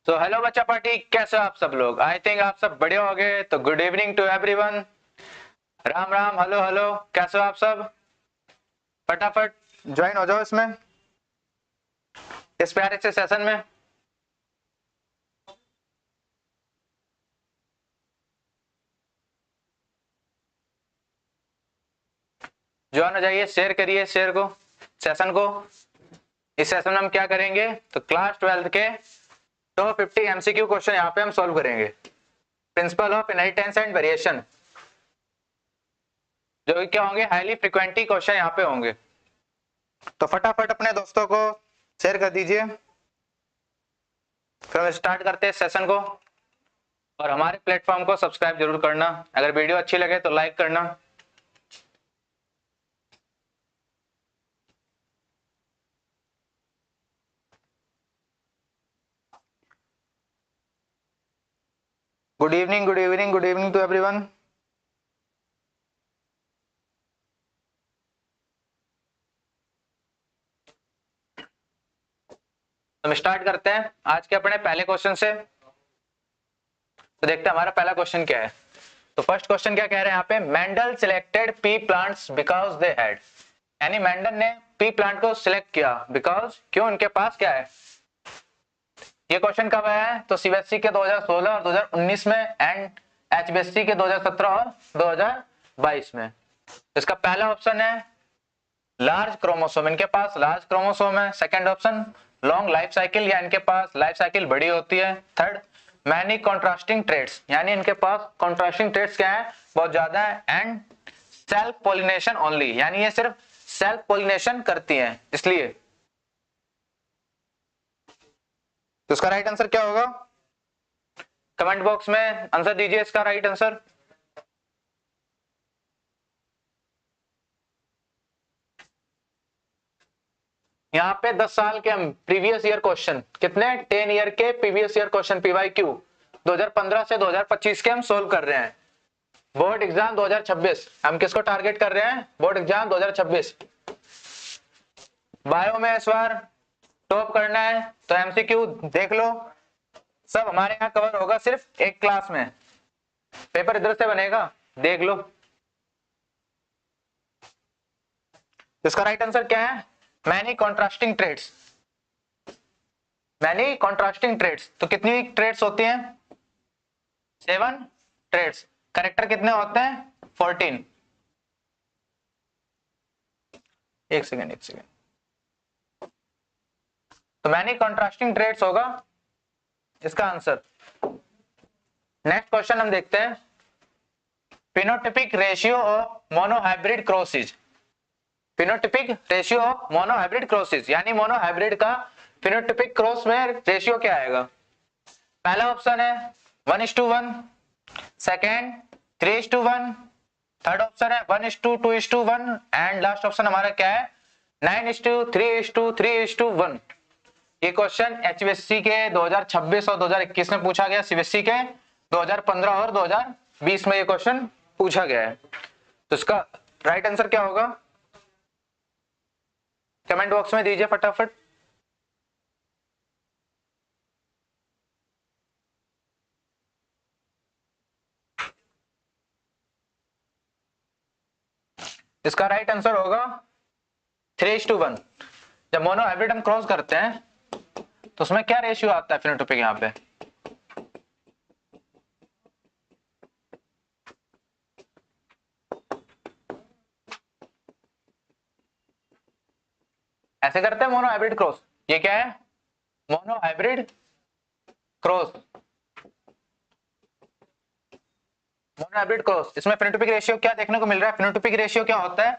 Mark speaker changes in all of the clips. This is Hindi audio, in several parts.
Speaker 1: तो हेलो बच्चा पार्टी, कैसे हो आप सब लोग। आई थिंक आप सब बढ़िया हो गए। तो good evening to everyone. Ram Ram, hello hello, कैसे हो आप सब। फटाफट ज्वाइन हो जाओ इसमें, इस प्यारे से सेशन में। ज्वाइन हो जाइए, शेयर करिए शेयर को, सेशन को। इस सेशन में हम क्या करेंगे, तो क्लास 12 के टॉप 50 एमसीक्यू क्वेश्चन यहाँ पे हम सॉल्व करेंगे। Principle of inheritance and variation, जो कि क्या होंगे, हाईली फ्रिक्वेंटली क्वेश्चन यहाँ पे होंगे। तो फटाफट अपने दोस्तों को शेयर कर दीजिए, फिर हम स्टार्ट करते हैं सेशन को। और हमारे प्लेटफॉर्म को सब्सक्राइब जरूर करना, अगर वीडियो अच्छी लगे तो लाइक करना। Good evening, good evening, good evening to everyone. तो हम स्टार्ट करते हैं आज के अपने पहले क्वेश्चन से। तो देखते हैं हमारा पहला क्वेश्चन क्या है। तो फर्स्ट क्वेश्चन क्या कह रहे हैं यहाँ पे, Mendel selected P plants because they had, यानी मेंडल ने पी प्लांट को सिलेक्ट किया बिकॉज, क्यों, उनके पास क्या है। ये क्वेश्चन कब आया है, तो सीबीएसई के 2016 और 2019 में, एंड एचबीएससी के 2017 और 2022 में। तो इसका पहला ऑप्शन है लार्ज क्रोमोसोम, इनके पास लार्ज क्रोमोसोम है। Second option long life cycle, या इनके पास लाइफ साइकिल बड़ी होती है। थर्ड मैनी कॉन्ट्रास्टिंग ट्रेड्स, यानी इनके पास कॉन्ट्रास्टिंग ट्रेड्स क्या है, बहुत ज्यादा है। एंड सेल्फ पोलिनेशन ओनली, यानी ये सिर्फ सेल्फ पोलिनेशन करती हैं इसलिए। तो इसका राइट आंसर क्या होगा, कमेंट बॉक्स में आंसर दीजिए इसका राइट आंसर। यहाँ पे 10 साल के हम प्रीवियस ईयर क्वेश्चन, कितने, 10 ईयर के प्रीवियस ईयर क्वेश्चन पीवाईक्यू 2015 से 2025 के हम सोल्व कर रहे हैं। बोर्ड एग्जाम 2026, हम किसको टारगेट कर रहे हैं, बोर्ड एग्जाम 2026। बायो में इस बार टॉप करना है, तो एमसीक्यू देख लो, सब हमारे यहाँ कवर होगा सिर्फ एक क्लास में। पेपर इधर से बनेगा, देख लो। इसका राइट आंसर क्या है, many contrasting traits. Many contrasting traits, तो कितनी ट्रेड्स होती हैं, 7 ट्रेड्स। करेक्टर कितने होते हैं, 14। एक सेकेंड। तो मैनी कॉन्ट्रास्टिंग ट्रेड्स होगा इसका आंसर। नेक्स्ट क्वेश्चन हम देखते हैं, phenotypic ratio of monohybrid crosses. Phenotypic ratio of monohybrid crosses, यानी मोनोहाइब्रिड का फिनोटिपिक क्रॉस में रेशियो क्या आएगा। पहला ऑप्शन है 1:1, सेकेंड 3:1, थर्ड ऑप्शन है 1:2:1, एंड लास्ट ऑप्शन हमारा क्या है 9:3:3:1। ये क्वेश्चन एचबीएससी के 2026 और 2021 में पूछा गया, सीबीएसई के 2015 और 2020 में ये क्वेश्चन पूछा गया है। तो इसका राइट आंसर क्या होगा, कमेंट बॉक्स में दीजिए फटाफट। इसका राइट आंसर होगा 3:1। जब मोनोहाइब्रिड हम क्रॉस करते हैं तो उसमें क्या रेशियो आता है फिनोटाइपिक, यहाँ पे ऐसे करते हैं मोनोहाइब्रिड क्रॉस। ये क्या है, मोनोहाइब्रिड क्रॉस, मोनोहाइब्रिड क्रॉस। इसमें फिनोटाइपिक रेशियो क्या देखने को मिल रहा है, फिनोटाइपिक रेशियो क्या होता है,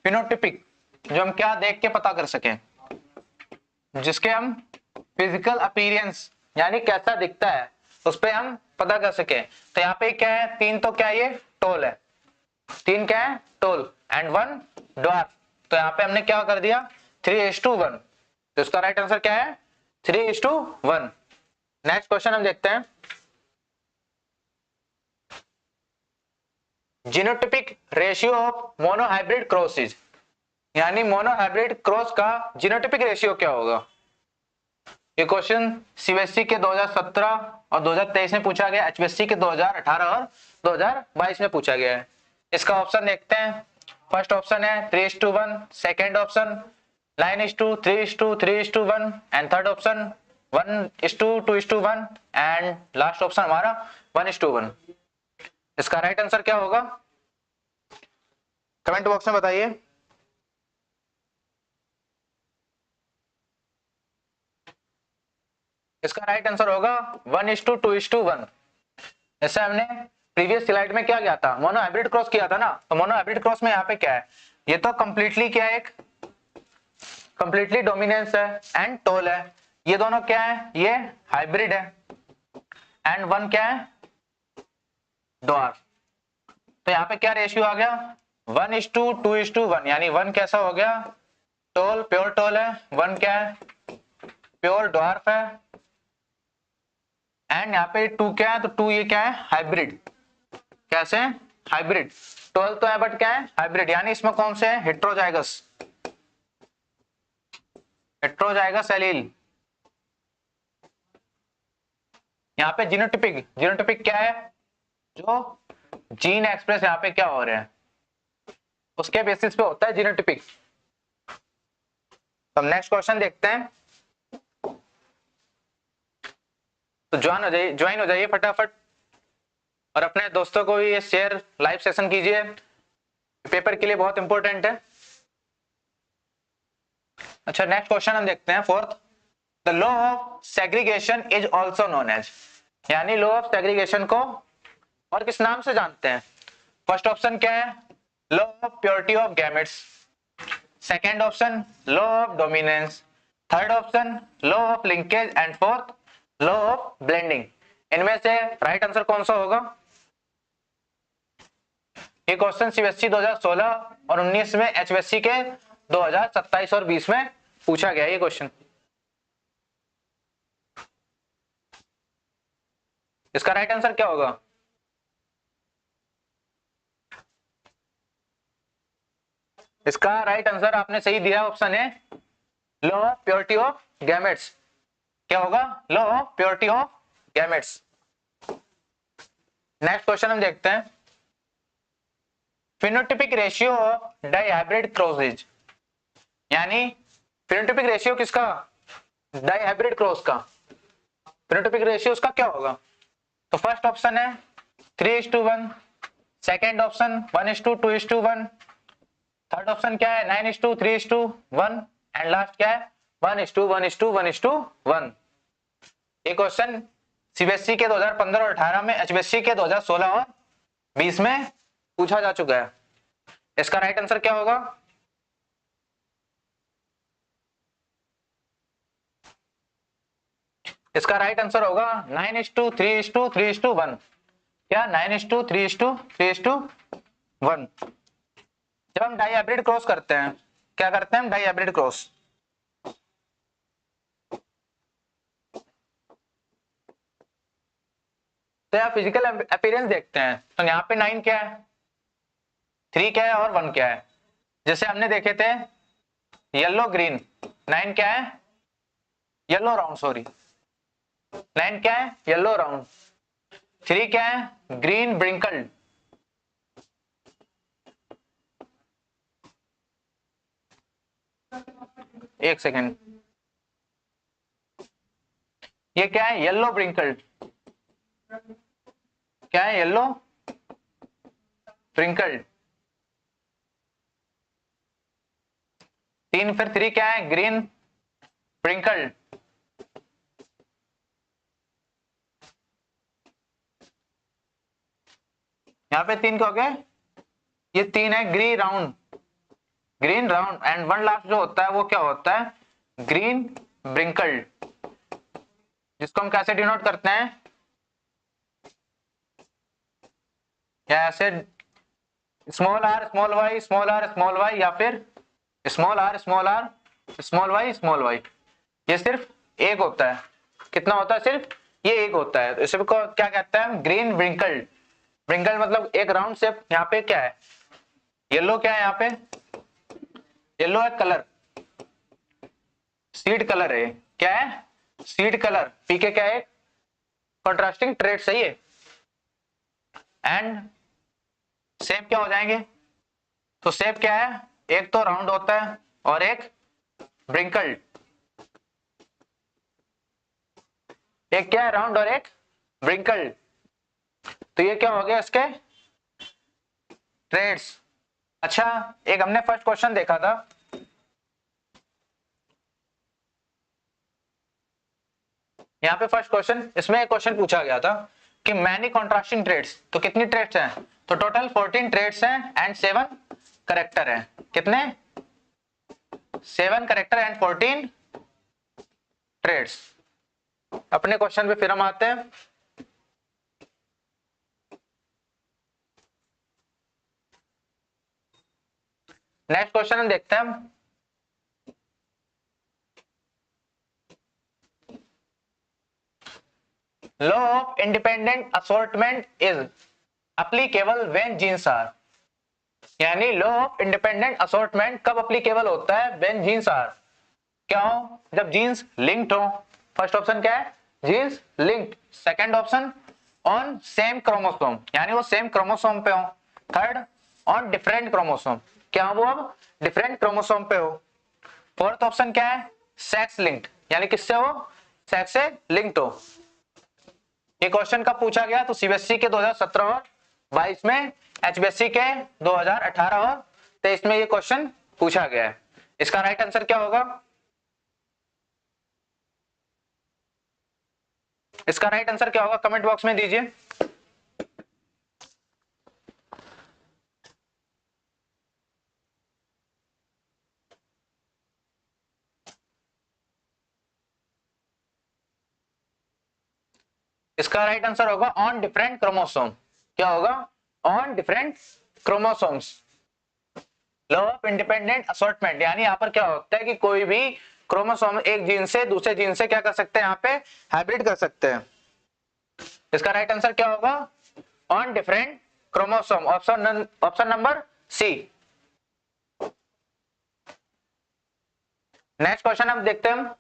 Speaker 1: फिनोटाइपिक जो हम क्या देख के पता कर सकें, जिसके हम फिजिकल अपीयरेंस, यानी कैसा दिखता है, उस पे हम पता कर सके। तो यहाँ पे क्या है, 3 तो क्या है, ये टोल है, 3 क्या है, टोल, एंड 1 ड्वार्फ। तो यहाँ पे हमने क्या कर दिया 3:1। तो इसका राइट आंसर क्या है 3:1। नेक्स्ट क्वेश्चन हम देखते हैं, genotypic ratio of monohybrid crosses, यानी मोनोहाइब्रिड क्रॉस का जीनोटिपिक रेशियो क्या होगा। ये क्वेश्चन सीबीएसई के 2017 और 2023 में पूछा गया, एचबीएसई के 2018 और 2022 में पूछा गया है। इसका ऑप्शन देखते हैं। फर्स्ट ऑप्शन है 3:1, second option 9:3:3:1 and third option 1:2:1 and last option हमारा 1:1। इसका राइट आंसर क्या होगा, कमेंट बॉक्स में बताइए। इसका राइट आंसर होगा 1:2:1। जैसे हमने प्रीवियस स्लाइड में क्या किया था, मोनो हाइब्रिड क्रॉस किया था ना, तो मोनो हाइब्रिड क्रॉस में यहाँ पे क्या है, ये तो कंप्लीटली क्या है, एक कंप्लीटली डोमिनेंस है एंड टोल है। ये दोनों क्या है, ये हाइब्रिड है एंड वन क्या है, ड्वार्फ। तो यहाँ पे क्या रेशियो आ गया, 1:2:1, यानी वन कैसा हो गया, टोल, प्योर टोल है, वन क्या है, प्योर ड्वार्फ है एंड यहाँ पे टू क्या है, तो टू ये क्या है, हाइब्रिड। कैसे, हाइब्रिड। टोल तो है बट क्या है, हाइब्रिड, यानी इसमें कौन से है, हेट्रोजाइगस, हेट्रोजाइगस एलील। यहाँ पे जीनोटिपिक, जीनोटिपिक क्या है, जो जीन एक्सप्रेस यहाँ पे क्या हो रहे हैं उसके बेसिस पे होता है जीनोटिपिक। तो हम नेक्स्ट क्वेश्चन देखते हैं। तो ज्वाइन हो जाइए फटाफट और अपने दोस्तों को भी ये शेयर, लाइव सेशन कीजिए, पेपर के लिए बहुत इंपॉर्टेंट है। अच्छा, नेक्स्ट क्वेश्चन हम देखते हैं, fourth. The law of segregation is also known as, यानी लॉ ऑफ सेग्रीगेशन को और किस नाम से जानते हैं। फर्स्ट ऑप्शन क्या है, law of purity of gametes, second option law of dominance, third option law of linkage and fourth law of blending. इनमें से राइट आंसर कौन सा होगा। ये क्वेश्चन सीबीएसई 2016 और 19 में, एचबीएसई के 2027 और 20 में पूछा गया ये क्वेश्चन। इसका राइट आंसर क्या होगा, इसका राइट आंसर आपने सही दिया, ऑप्शन है law of purity of gametes. क्या होगा, law of purity of gametes. Next question हम देखते हैं, phenotypic ratio of dihybrid crosses, यानी फिनोटिपिक रेशियो किसका, डाइहाइब्रिड क्रॉस का, फिनोटिपिक रेशियो उसका क्या होगा। तो फर्स्ट ऑप्शन है 3:1, सेकेंड ऑप्शन 1:2:1, थर्ड ऑप्शन क्या है 9:3:1 एंड लास्ट क्या है 1:1:1:1। ये क्वेश्चन सीबीएसई के 2015 और 18 में, एचबीएसई के 2016 और 20 में पूछा जा चुका है। इसका राइट आंसर क्या होगा, इसका राइट आंसर होगा 9:3:3:1। क्या, 9:3:3:1। जब हम डाइहाइब्रिड क्रॉस करते हैं, क्या करते हैं हम, डाइहाइब्रिड क्रॉस, तो यहाँ फिजिकल अपीयरेंस देखते हैं। तो यहाँ पे 9 क्या है, 3 क्या है और 1 क्या है। जैसे हमने देखे थे येलो ग्रीन, 9 क्या है, येलो राउंड, सॉरी 9 क्या है, येलो राउंड, 3 क्या है, ग्रीन ब्रिंकल्ड, एक सेकेंड, ये क्या है, येलो ब्रिंकल्ड, क्या है, येलो ब्रिंकल्ड। 3 फिर 3 क्या है, ग्रीन ब्रिंकल्ड। यहाँ पे 3 क्या हो गए, ये 3 है green round, green round and one last जो होता है वो क्या होता है, ग्रीन ब्रिंकल्ड, जिसको हम कैसे डिनोट करते हैं, या ऐसे small R small Y small R small Y, या फिर small R small R small Y small Y. ये सिर्फ एक होता है, कितना होता है, सिर्फ ये एक होता है। तो इसे क्या कहते हैं, ग्रीन ब्रिंकल्ड। ब्रिंकल्ड मतलब एक राउंड शेप। यहाँ पे क्या है, येलो क्या है, यहाँ पे येलो है कलर, सीड कलर है, क्या है सीड कलर पीके क्या है, कंट्रास्टिंग ट्रेड, सही है। एंड शेप क्या हो जाएंगे, तो शेप क्या है, एक तो राउंड होता है और एक ब्रिंकल्ड, एक क्या है राउंड और एक ब्रिंकल्ड। तो ये क्या हो गया इसके ट्रेड्स। अच्छा, एक हमने फर्स्ट क्वेश्चन देखा था, यहाँ पे फर्स्ट क्वेश्चन, इसमें एक क्वेश्चन पूछा गया था कि मैनी कॉन्ट्रास्टिंग ट्रेड्स, तो कितनी ट्रेड्स हैं, तो टोटल 14 ट्रेड्स हैं एंड 7 करेक्टर हैं। कितने, 7 करेक्टर एंड 14 ट्रेड्स। अपने क्वेश्चन पे फिर हम आते हैं। नेक्स्ट क्वेश्चन हम देखते हैं। Law of independent assortment is applicable when genes are, यानी लॉ ऑफ इंडिपेंडेंट असॉर्टमेंट कब एप्लीकेबल होता है, व्हेन जीन्स आर, क्या हो, जब जीन्स लिंक्ड हो। फर्स्ट ऑप्शन क्या है, genes linked. Second option, on same chromosome, यानी वो सेम क्रोमोसोम पे हो। थर्ड, ऑन डिफरेंट क्रोमोसोम, क्या वो अब डिफरेंट क्रोमोसोम पे हो। फोर्थ ऑप्शन क्या है, सेक्स लिंक्ड, यानी किससे हो, सेक्स से लिंक्ड हो। ये क्वेश्चन कब पूछा गया, तो सीबीएसई के 2017 और 22 में, एचबीएसई के 2018 और 23 में ये क्वेश्चन पूछा गया है। इसका राइट आंसर क्या होगा, इसका राइट आंसर क्या होगा, कमेंट बॉक्स में दीजिए। इसका राइट आंसर होगा ऑन डिफरेंट क्रोमोसोम। क्या होगा, on different chromosomes. Law of independent assortment, यानी यहाँ पर क्या होता है कि कोई भी क्रोमोसोम एक जीन से दूसरे जीन से क्या कर सकते हैं, यहाँ पे हाइब्रिड कर सकते हैं। इसका राइट आंसर क्या होगा, on different chromosome, option number C. Next question हम देखते हैं।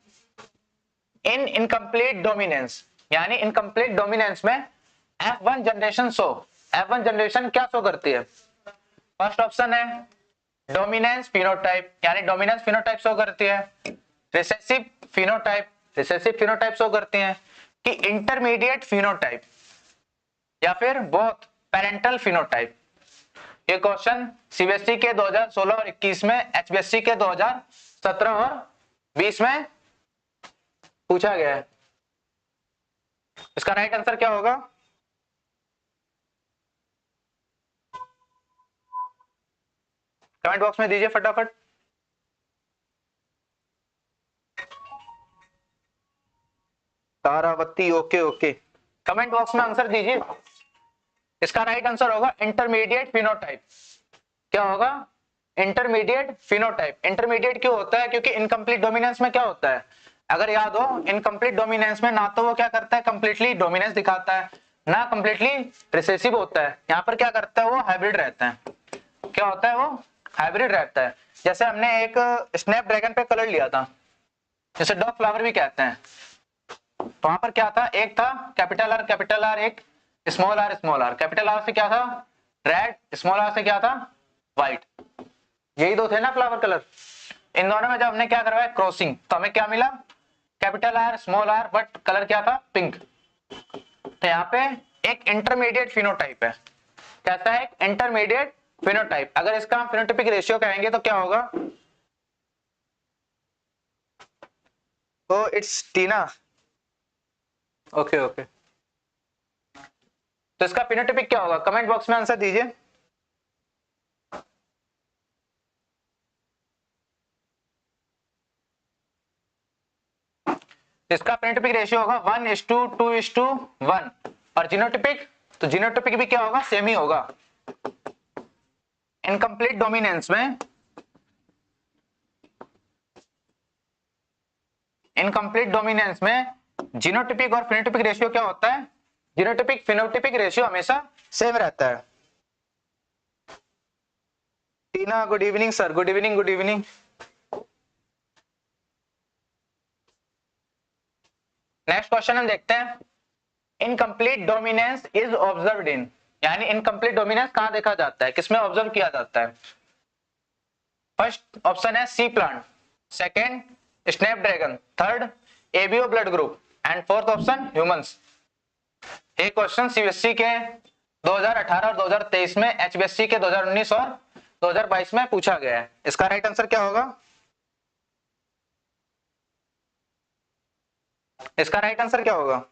Speaker 1: इन इनकम्प्लीट डोमिनेंस, यानी इनकम्प्लीट डोमिनेंस में F1 generation show, F1 generation क्या शो करती है। फर्स्ट ऑप्शन है डोमिनेंस फिनोटाइप, यानी डोमिनेंस फिनोटाइप शो करती है। Recessive phenotype, recessive phenotype show करती है, कि इंटरमीडिएट फिनोटाइप, या फिर बोथ पेरेंटल फिनोटाइप। ये क्वेश्चन सीबीएसई के 2016 और 21 में, एचबीएसई के 2017 और 20 में पूछा गया है। इसका राइट आंसर क्या होगा, कमेंट बॉक्स में दीजिए फटाफट। Taravati, okay okay, comment box में आंसर दीजिए। इसका राइट आंसर होगा इंटरमीडिएट फिनोटाइप। क्या होगा, इंटरमीडिएट फिनोटाइप। इंटरमीडिएट क्यों होता है, क्योंकि इनकम्प्लीट डोमिनेंस में क्या होता है, अगर याद हो, इनकम्प्लीट डोमिनेंस में ना तो वो क्या करता है कंप्लीटली डोमिनेंस दिखाता है, ना कंप्लीटली रिसेसिव होता है। यहाँ पर क्या करता है, वो हाइब्रिड रहता है। क्या होता है, वो हाइब्रिड रहता है। जैसे हमने एक स्नैपड्रैगन पे कलर लिया था, जैसे डॉग फ्लावर भी कहते हैं, तो वहां पर क्या था, एक था कैपिटल आर, एक स्मॉल आर। कैपिटल आर से क्या था रेड, स्मॉल आर से क्या था व्हाइट, यही दो थे ना फ्लावर कलर। इन दोनों में जब हमने क्या करवाया क्रॉसिंग, तो हमें क्या मिला, capital R small R, but colour क्या था पिंक। तो यहाँ पे एक इंटरमीडिएट फिनोटाइप है, कहता है एक इंटरमीडिएट फिनोटाइप। अगर इसका हम फिनोटाइपिक रेशियो कहेंगे तो क्या होगा, oh it's Tina, okay okay. तो इसका फिनोटाइपिक क्या होगा, कमेंट बॉक्स में आंसर दीजिए। इसका फिनोटाइपिक रेशियो होगा 1:2:1। और जीनोटाइपिक, तो जीनोटाइपिक भी क्या होगा, सेम ही होगा। इनकम्प्लीट डोमिनेंस में, इनकम्प्लीट डोमिनेंस में जीनोटाइपिक और फिनोटाइपिक रेशियो क्या होता है, जीनोटाइपिक फिनोटाइपिक रेशियो हमेशा सेम रहता है। Tina good evening sir, good evening good evening. Next question हम देखते हैं, incomplete dominance is observed in, यानी इनकम्प्लीट डोमिनेंस कहां देखा जाता है, किसमें ऑब्जर्व किया जाता है? फर्स्ट ऑप्शन है C plant, second snapdragon, third ABO blood group and fourth option humans. ये क्वेश्चन सीबीएसई के 2018 और 2023 में, एचबीएसई के 2019 और 2022 में पूछा गया है। इसका राइट आंसर क्या होगा? इसका राइट आंसर क्या होगा?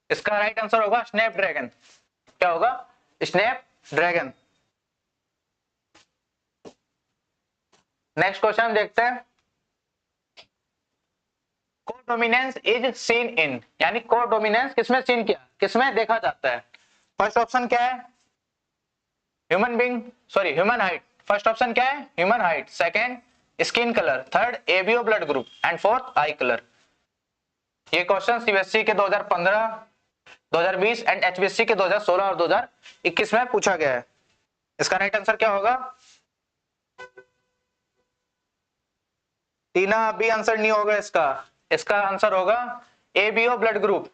Speaker 1: इसका राइट आंसर होगा स्नैपड्रैगन। क्या होगा? स्नैपड्रैगन। नेक्स्ट क्वेश्चन देखते हैं, कोडोमिनेंस इज सीन इन, यानी कोडोमिनेंस किसमें सीन किया, किसमें देखा जाता है? फर्स्ट ऑप्शन क्या है? Human height. फर्स्ट ऑप्शन क्या है? Human height, second skin colour, third ABO blood group and fourth I colour. ये क्वेश्चन सीबीएसई के 2015, 2020 एंड एचबीएसई के 2016 और 2021 में पूछा गया है। इसका राइट आंसर क्या होगा? टीना अभी आंसर नहीं होगा इसका। इसका आंसर होगा एबीओ ब्लड ग्रुप।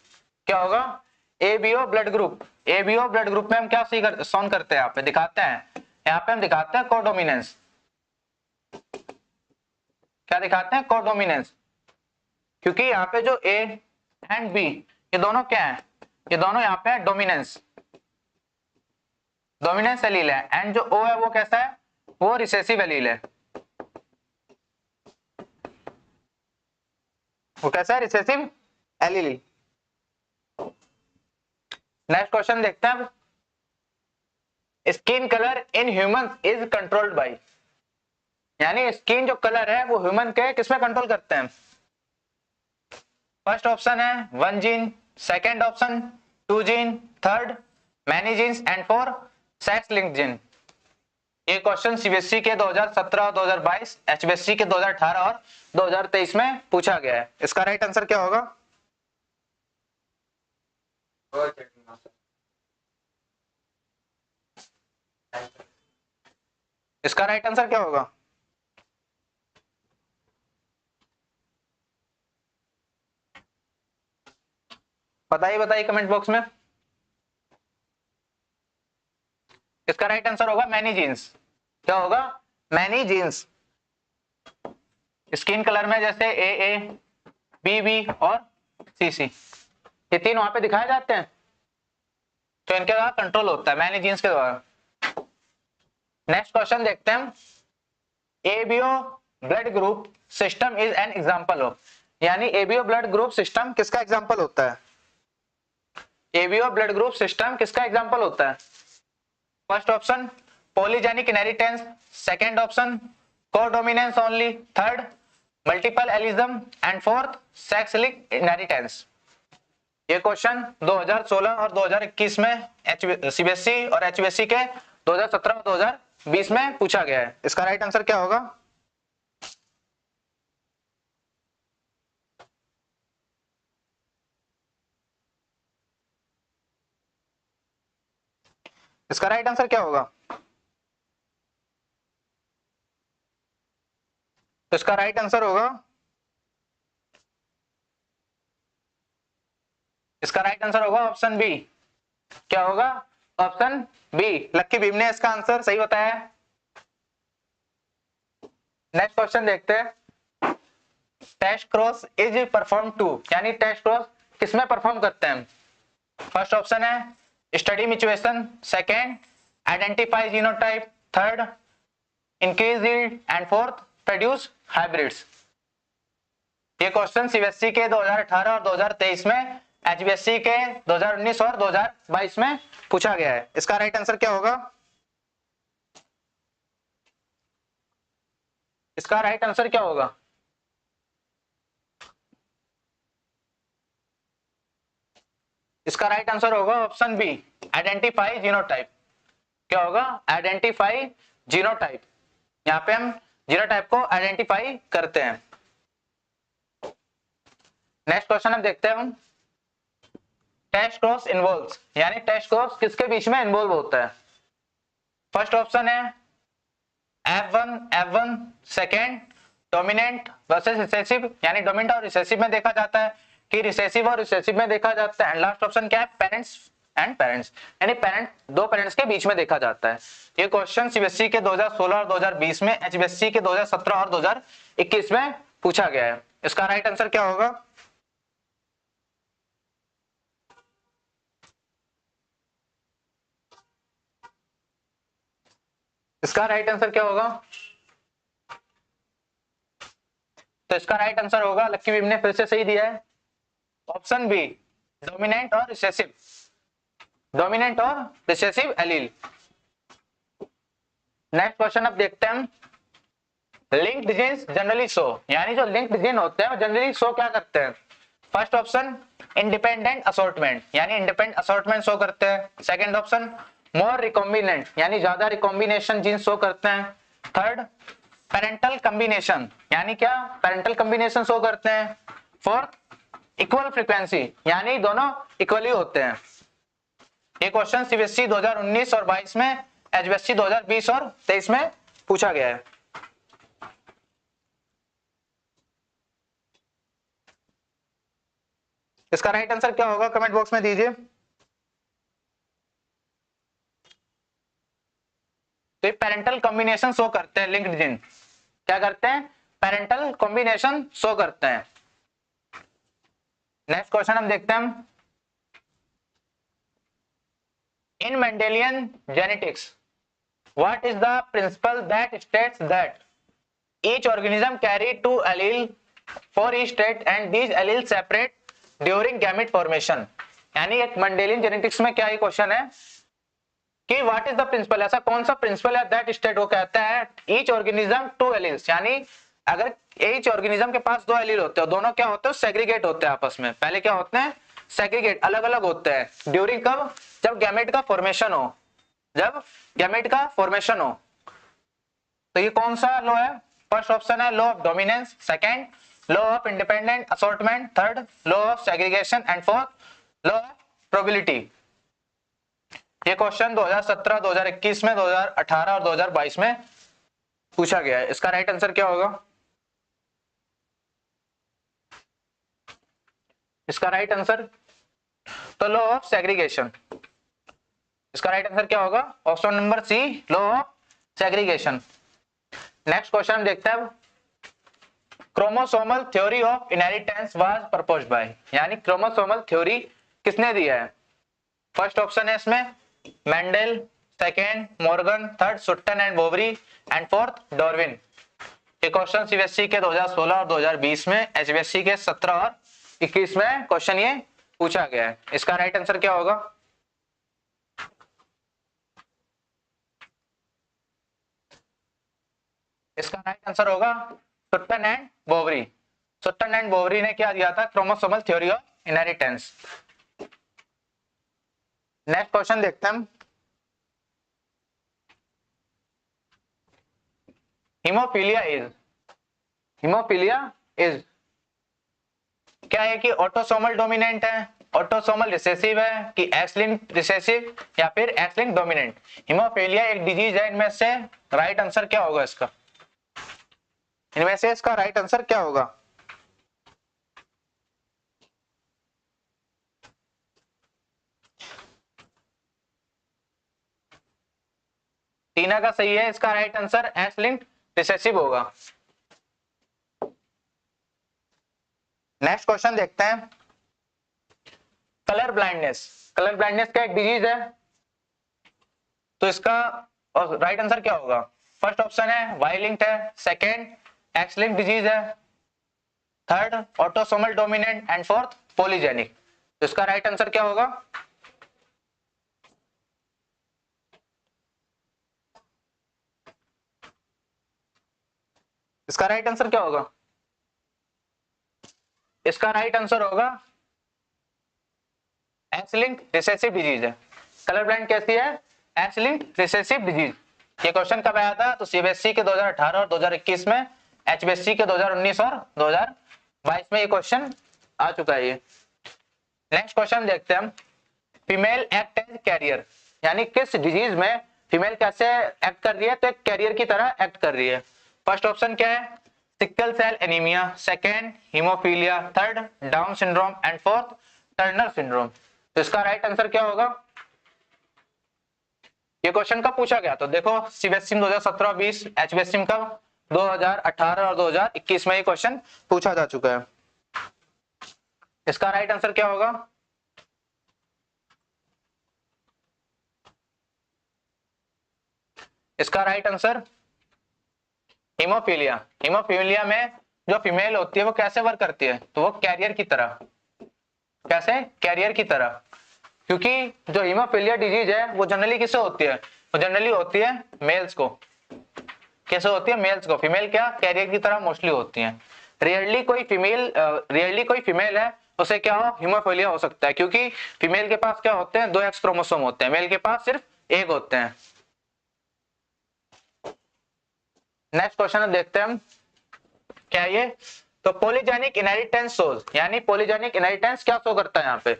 Speaker 1: क्या होगा? ABO blood group. ABO blood group में हम क्या सोन करते हैं, यहाँ पे दिखाते हैं, यहाँ पे हम दिखाते हैं कोडोमिनेंस। क्या दिखाते हैं? कोडोमिनेंस। क्योंकि यहाँ पे जो ए एंड बी ये दोनों क्या है? ये दोनों यहाँ पे डोमिनेंस, डोमिनेंस एलील है, एंड जो ओ है वो कैसा है? वो रिसेसिव एलील है। वो कैसा है? Recessive allele. नेक्स्ट क्वेश्चन देखते हैं, skin colour in human is controlled by, यानी स्किन जो कलर है वो ह्यूमन के किसमें कंट्रोल करते हैं? फर्स्ट ऑप्शन है 1 gene, second option 2 gene, third many genes and four sex linked gene. ये क्वेश्चन सीबीएसई के 2017 और 2022, एचबीएसई के 2018 और 2023 में पूछा गया है। इसका राइट आंसर क्या होगा? इसका राइट आंसर क्या होगा? बताइए बताइए कमेंट बॉक्स में। इसका राइट आंसर होगा मैनी जीन्स। क्या होगा? Many jeans. स्किन कलर में जैसे ए, बी और सी, ये तीन वहां पे दिखाए जाते हैं, तो इनके द्वारा कंट्रोल होता है मैनी जीन्स के द्वारा। नेक्स्ट क्वेश्चन देखते हैं, ABO blood group system is an example of, यानी एबीओ ब्लड ग्रुप सिस्टम किसका एग्जांपल होता है? एबीओ ब्लड ग्रुप सिस्टम किसका एग्जांपल होता है? First option polygenic inheritance, second option codominance only, third multiple allelism and fourth sex linked inheritance. ये क्वेश्चन 2016 और 2021 में सीबीएसई और एचबीएसई के 2017 और 2020 में पूछा गया है। इसका राइट आंसर क्या होगा? इसका राइट आंसर क्या होगा? इसका राइट आंसर होगा, इसका राइट आंसर होगा ऑप्शन बी। क्या होगा? ऑप्शन बी, लक्की भीम ने इसका आंसर सही बताया है। नेक्स्ट क्वेश्चन देखते हैं, test cross is perform to, यानी टेस्ट क्रॉस किसमें परफॉर्म करते हैं? फर्स्ट ऑप्शन है study mutation, second identify genotype, third increase yield and fourth produce hybrids. ये क्वेश्चन सीबीएसई के 2018 और 2023 में, एचबीएसई के 2019 और 2022 में पूछा गया है। इसका राइट आंसर क्या होगा? इसका राइट आंसर क्या होगा? इसका राइट आंसर होगा ऑप्शन बी, आइडेंटिफाई जीनोटाइप। क्या होगा? Identify genotype. यहाँ पे हम जीनोटाइप को आइडेंटिफाई करते हैं। नेक्स्ट क्वेश्चन हम देखते हैं, टेस्ट क्रॉस इन्वॉल्व्स, यानी टेस्ट क्रॉस किसके बीच में इन्वॉल्व होता है? फर्स्ट ऑप्शन है F1 second dominant versus recessive, यानी डोमिनेंट और रिसेसिव में देखा जाता है कि रिसेसिव और रिसेसिव में देखा जाता है। एंड लास्ट ऑप्शन क्या है, पेरेंट्स एंड पेरेंट्स, यानी पेरेंट दो पेरेंट्स के बीच में देखा जाता है। ये क्वेश्चन सीबीएसई के 2016 और 2020 में, एचबीएसई के 2017 और 2021 में पूछा गया है। इसका राइट आंसर क्या होगा? इसका राइट आंसर क्या होगा? तो इसका राइट आंसर होगा, लक्की बीम ने फिर से सही दिया है, ऑप्शन बी, डोमिनेंट और रिसेसिव, डोमिनेंट और रिसेसिव एलील। नेक्स्ट क्वेश्चन अब देखते हैं, लिंक्ड जीन्स जनरली शो, यानी जो लिंक्ड जीन होते हैं वो जनरली शो क्या करते हैं? फर्स्ट ऑप्शन इंडिपेंडेंट असॉर्टमेंट, यानी इंडिपेंडेंट असॉर्टमेंट शो करते हैं। सेकंड ऑप्शन मोर रिकॉम्बिनेंट, यानी ज्यादा रिकॉम्बिनेशन जीन शो करते हैं। थर्ड पेरेंटल कॉम्बिनेशन, यानी क्या, पेरेंटल कॉम्बिनेशन शो करते हैं। फोर्थ इक्वल फ्रीक्वेंसी, यानी दोनों इक्वली होते हैं। ये क्वेश्चन सीबीएसई 2019 और 22 में, एचबीएसई 2020 और 23 में पूछा गया है। इसका राइट आंसर क्या होगा कमेंट बॉक्स में दीजिए। तो ये पेरेंटल कॉम्बिनेशन शो करते हैं, लिंक्ड जीन क्या करते हैं, पेरेंटल कॉम्बिनेशन शो करते हैं। नेक्स्ट क्वेश्चन हम देखते हैं, in Mendelian genetics what is the principle that states that each organism carry 2 allele for each state and these allele separate during gamete formation. यानी एक मेंडेलियन जेनेटिक्स में क्या ये क्वेश्चन है कि व्हाट इज द प्रिंसिपल, ऐसा कौन सा प्रिंसिपल है दैट स्टेट वो कहता है ईच ऑर्गेनिज्म 2 एलील्स, यानी अगर ईच ऑर्गेनिज्म के पास 2 एलील होते हैं, दोनों क्या होते हैं, सेग्रीगेट होते हैं आपस में। पहले क्या होते हैं, सेग्रीगेट, अलग अलग होते हैं। ड्यूरिंग कब, जब गैमेट का फॉर्मेशन हो, जब गैमेट का फॉर्मेशन हो। तो ये कौन सा लॉ है? फर्स्ट ऑप्शन है law of dominance, second law of independent assortment, third law of segregation and fourth law of probability. ये क्वेश्चन 2017, 2021 में, 2018 और 2022 में पूछा गया है। इसका राइट आंसर क्या होगा? इसका राइट आंसर तो लॉ ऑफ सेग्रीगेशन। इसका राइट आंसर क्या होगा? Option number C, law of segregation. Next question देखते हैं, chromosomal theory of inheritance was proposed by, यानी क्रोमोसोमल थ्योरी किसने दिया है? फर्स्ट ऑप्शन है इसमें Mendel, second Morgan, third Sutton and Boveri and fourth Darwin. ये क्वेश्चन सीबीएसई के 2016 और 2020 में, एचबीएसई के 17 और 21 में क्वेश्चन ये पूछा गया है। इसका राइट आंसर क्या होगा? इसका राइट आंसर होगा सुट्टन एंड बोवरी। सुट्टन एंड बोवरी ने क्या दिया था? Chromosomal theory of inheritance. Next question देखते हैं, हीमोफीलिया इज क्या है कि ऑटोसोमल डोमिनेंट है, ऑटोसोमल रिसेसिव है, कि एक्स लिंक्ड रिसेसिव या फिर एक्स लिंक्ड डोमिनेंट। हीमोफीलिया एक डिजीज है, इनमें से राइट आंसर क्या होगा इसका? इनमें से इसका राइट आंसर क्या होगा? टीना का सही है, इसका right answer x linked recessive होगा। नेक्स्ट क्वेश्चन देखते हैं, कलर ब्लाइंडनेस। कलर ब्लाइंडनेस क्या एक डिजीज है? तो इसका राइट आंसर क्या होगा? फर्स्ट ऑप्शन है वाई लिंक्ड है, सेकेंड एक्स लिंक्ड डिजीज है, third autosomal dominant and fourth polygenic. तो इसका राइट आंसर क्या होगा? इसका राइट आंसर क्या होगा? इसका राइट आंसर होगा एक्स लिंक्ड रिसेसिव डिजीज है। कलर ब्लाइंड कैसी है? X linked recessive disease. ये क्वेश्चन कब आया था? तो सीबीएसई के 2018 और 2021 में, एचबीएसई के 2019 और 2022 में ये क्वेश्चन आ चुका है। ये नेक्स्ट क्वेश्चन देखते हैं हम, फीमेल एक्ट एज कैरियर, यानी किस डिजीज में फीमेल कैसे एक्ट कर रही है, तो एक कैरियर की तरह एक्ट कर रही है। फर्स्ट ऑप्शन क्या है, sickle cell anaemia, second haemophilia, third Down syndrome and fourth Turner syndrome. तो इसका राइट आंसर क्या होगा? ये क्वेश्चन कब पूछा गया? तो देखो सीबीएसई 2017-20, एचबीएसई का 2018 और 2021 में ये क्वेश्चन पूछा जा चुका है। इसका राइट आंसर क्या होगा? इसका राइट आंसर हीमोफीलिया। हीमोफीलिया में जो फीमेल होती है वो कैसे वर्क करती है? तो वो कैरियर की तरह। कैसे? कैरियर की तरह। क्योंकि जो हीमोफीलिया डिजीज है वो जनरली किससे होती है? वो जनरली होती है मेल्स को। कैसे होती है? मेल्स को। फीमेल क्या कैरियर की तरह मोस्टली होती है। रेयरली कोई फीमेल है उसे क्या हो, हीमोफीलिया हो सकता है, क्योंकि फीमेल के पास क्या होते हैं, 2 एक्स क्रोमोसोम होते हैं, मेल के पास सिर्फ एक होते हैं। नेक्स्ट क्वेश्चन देखते हैं हम क्या ये, तो पॉलीजेनिक इनहेरिटेंस शोज, यानी पॉलीजेनिक इनहेरिटेंस क्या शो करता है यहाँ पे?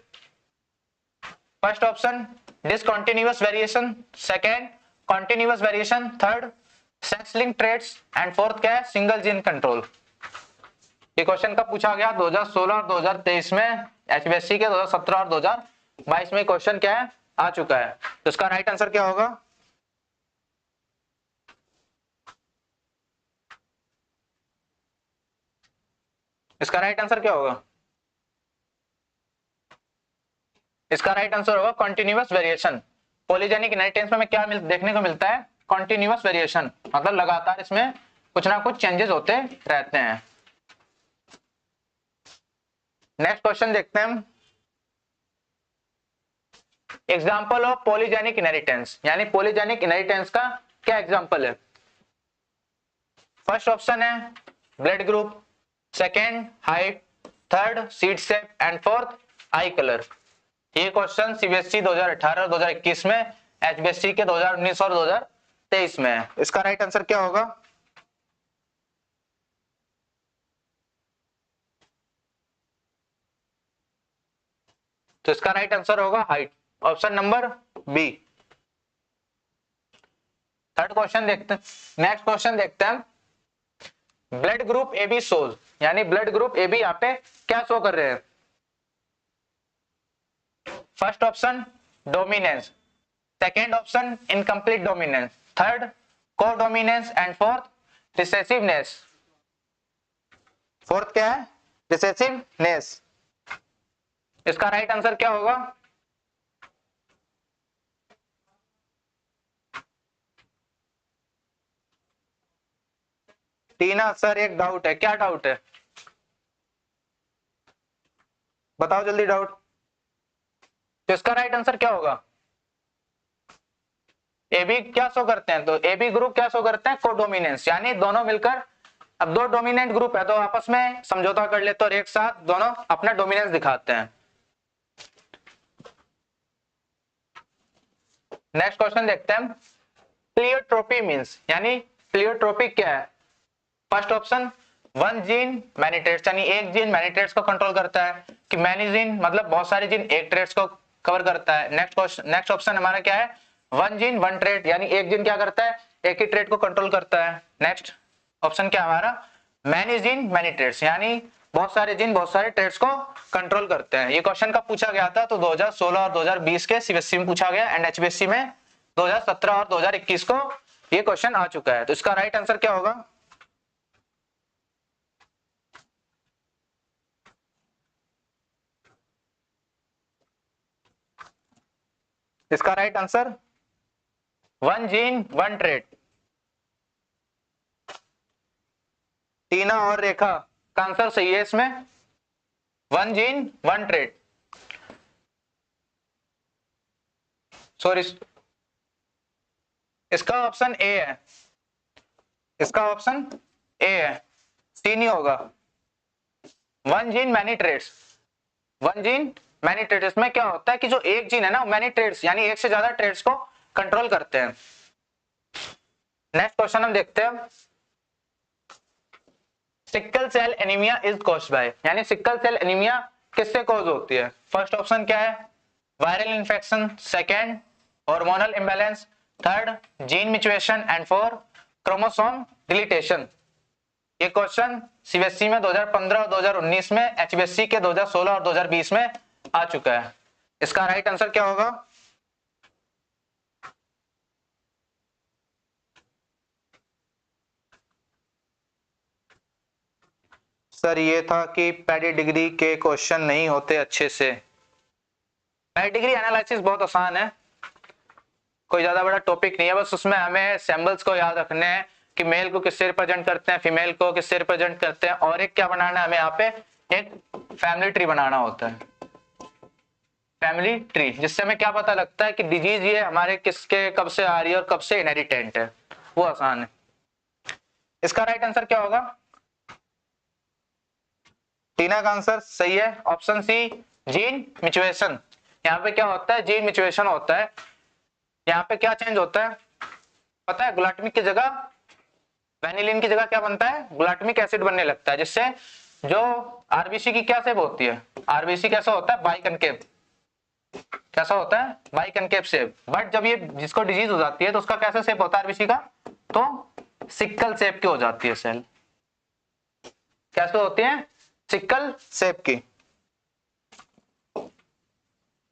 Speaker 1: First option discontinuous variation, second continuous variation, third sex link traits and fourth क्या है, सिंगल जीन कंट्रोल। ये क्वेश्चन कब पूछा गया? 2016 और 2023 में। एचबीएससी के 2017 और 2022 में क्वेश्चन क्या है, आ चुका है। तो इसका राइट आंसर क्या होगा? इसका राइट आंसर क्या होगा? इसका राइट आंसर होगा कॉन्टिन्यूअस वेरिएशन। पॉलीजेनिक इनहेरिटेंस में क्या देखने को मिलता है? कॉन्टिन्यूअस वेरिएशन, मतलब लगातार इसमें कुछ ना कुछ चेंजेस होते रहते हैं। नेक्स्ट क्वेश्चन देखते हैं हम, एग्जाम्पल ऑफ पॉलीजेनिक इनहेरिटेंस, यानी पॉलीजेनिक इनहेरिटेंस का क्या एग्जाम्पल है? फर्स्ट ऑप्शन है blood group, second height, third seed shape and fourth I colour. ये क्वेश्चन सीबीएसई 2018 और 2021 में, एचबीएसई के 2019 और 2023 में है। इसका राइट आंसर क्या होगा? तो इसका राइट आंसर होगा height, option number B. Third question देखते हैं, नेक्स्ट क्वेश्चन देखते हैं, blood group A B shows, यानी ब्लड ग्रुप ए बी यहाँ पे क्या शो कर रहे हैं? First option dominance, second option incomplete dominance, third codominance and fourth recessiveness. Fourth क्या है? रिसेसिवनेस। इसका राइट आंसर क्या होगा? टीना सर एक डाउट है, क्या डाउट है? बताओ जल्दी डाउट। तो इसका राइट आंसर क्या होगा? ए बी क्या शो करते हैं? तो ए बी ग्रुप क्या शो करते हैं? कोडोमिनेंस, यानी दोनों मिलकर, अब 2 डोमिनेंट ग्रुप है तो आपस में समझौता कर लेते और एक साथ दोनों अपना डोमिनेंस दिखाते हैं। नेक्स्ट क्वेश्चन देखते हैं, प्लियोट्रोपी मींस, यानी प्लियोट्रोपी क्या है? First option one gene many traits, यानी एक जीन मैनी ट्रेट्स को कंट्रोल करता है, कि मैनी जीन मतलब बहुत सारे जीन एक ट्रेट्स को कवर करता है। नेक्स्ट ऑप्शन हमारा क्या है? वन जीन वन ट्रेट, यानी एक जीन क्या करता है? एक ही ट्रेट को कंट्रोल करता है। नेक्स्ट ऑप्शन क्या हमारा? मैनी जीन मैनी ट्रेट्स, यानी बहुत सारे जीन बहुत सारे ट्रेट्स को कंट्रोल करते हैं। ये क्वेश्चन कब पूछा गया था? तो 2016 और 2020 के सीबीएसई में पूछा गया, एंड एचबीएसई में 2017 और 2021 को ये क्वेश्चन आ चुका है। तो इसका राइट आंसर क्या होगा? इसका right answer one gene one trait. Tina और रेखा का आंसर सही है इसमें, one gene one trait. Sorry, इसका ऑप्शन ए है, इसका ऑप्शन ए है, सी नहीं होगा। One gene many traits, one gene many traits में क्या होता है कि जो एक जीन है ना, मैनी ट्रेट्स यानी एक से ज्यादा ट्रेट्स को कंट्रोल करते हैं। नेक्स्ट क्वेश्चन हम देखते हैं, sickle cell anaemia is caused by, यानी सिकल सेल एनीमिया किससे कॉज होती है? फर्स्ट ऑप्शन क्या है? Viral infection, second hormonal imbalance, third gene mutation and four chromosome deletion. ये क्वेश्चन सीबीएसई में 2015 और 2019 में, एचबीएससी के 2016 और 2020 में आ चुका है। इसका राइट आंसर क्या होगा? सर ये था कि पैडी डिग्री के क्वेश्चन नहीं होते अच्छे से। पैडी डिग्री एनालिसिस बहुत आसान है, कोई ज्यादा बड़ा टॉपिक नहीं है, बस उसमें हमें सिंबल्स को याद रखने हैं कि मेल को किससे रिप्रेजेंट करते हैं, फीमेल को किससे रिप्रेजेंट करते हैं, और एक क्या बनाना है हमें यहाँ पे, एक फैमिली ट्री बनाना होता है, फैमिली ट्री, जिससे हमें क्या पता लगता है कि डिजीज ये हमारे किसके कब से आ रही है और कब से इनहेरिटेंट है, वो आसान है। इसका राइट आंसर क्या होगा? टीना का आंसर सही है, ऑप्शन सी जीन म्यूटेशन। यहाँ पे क्या होता है? जीन म्यूटेशन होता है। यहाँ पे क्या चेंज होता है पता है? ग्लूटामिक की जगह वेनिलिन की जगह क्या बनता है? ग्लूटामिक एसिड बनने लगता है, जिससे जो आरबीसी की क्या शेप होती है, आरबीसी कैसा होता है? बाइकनकेव। कैसा होता है? Biconcave shape. बट जब ये जिसको डिजीज हो जाती है तो उसका कैसा शेप होता है आरबीसी का? तो सिक्कल शेप की हो जाती है सेल। कैसे होती है? सिक्कल शेप की।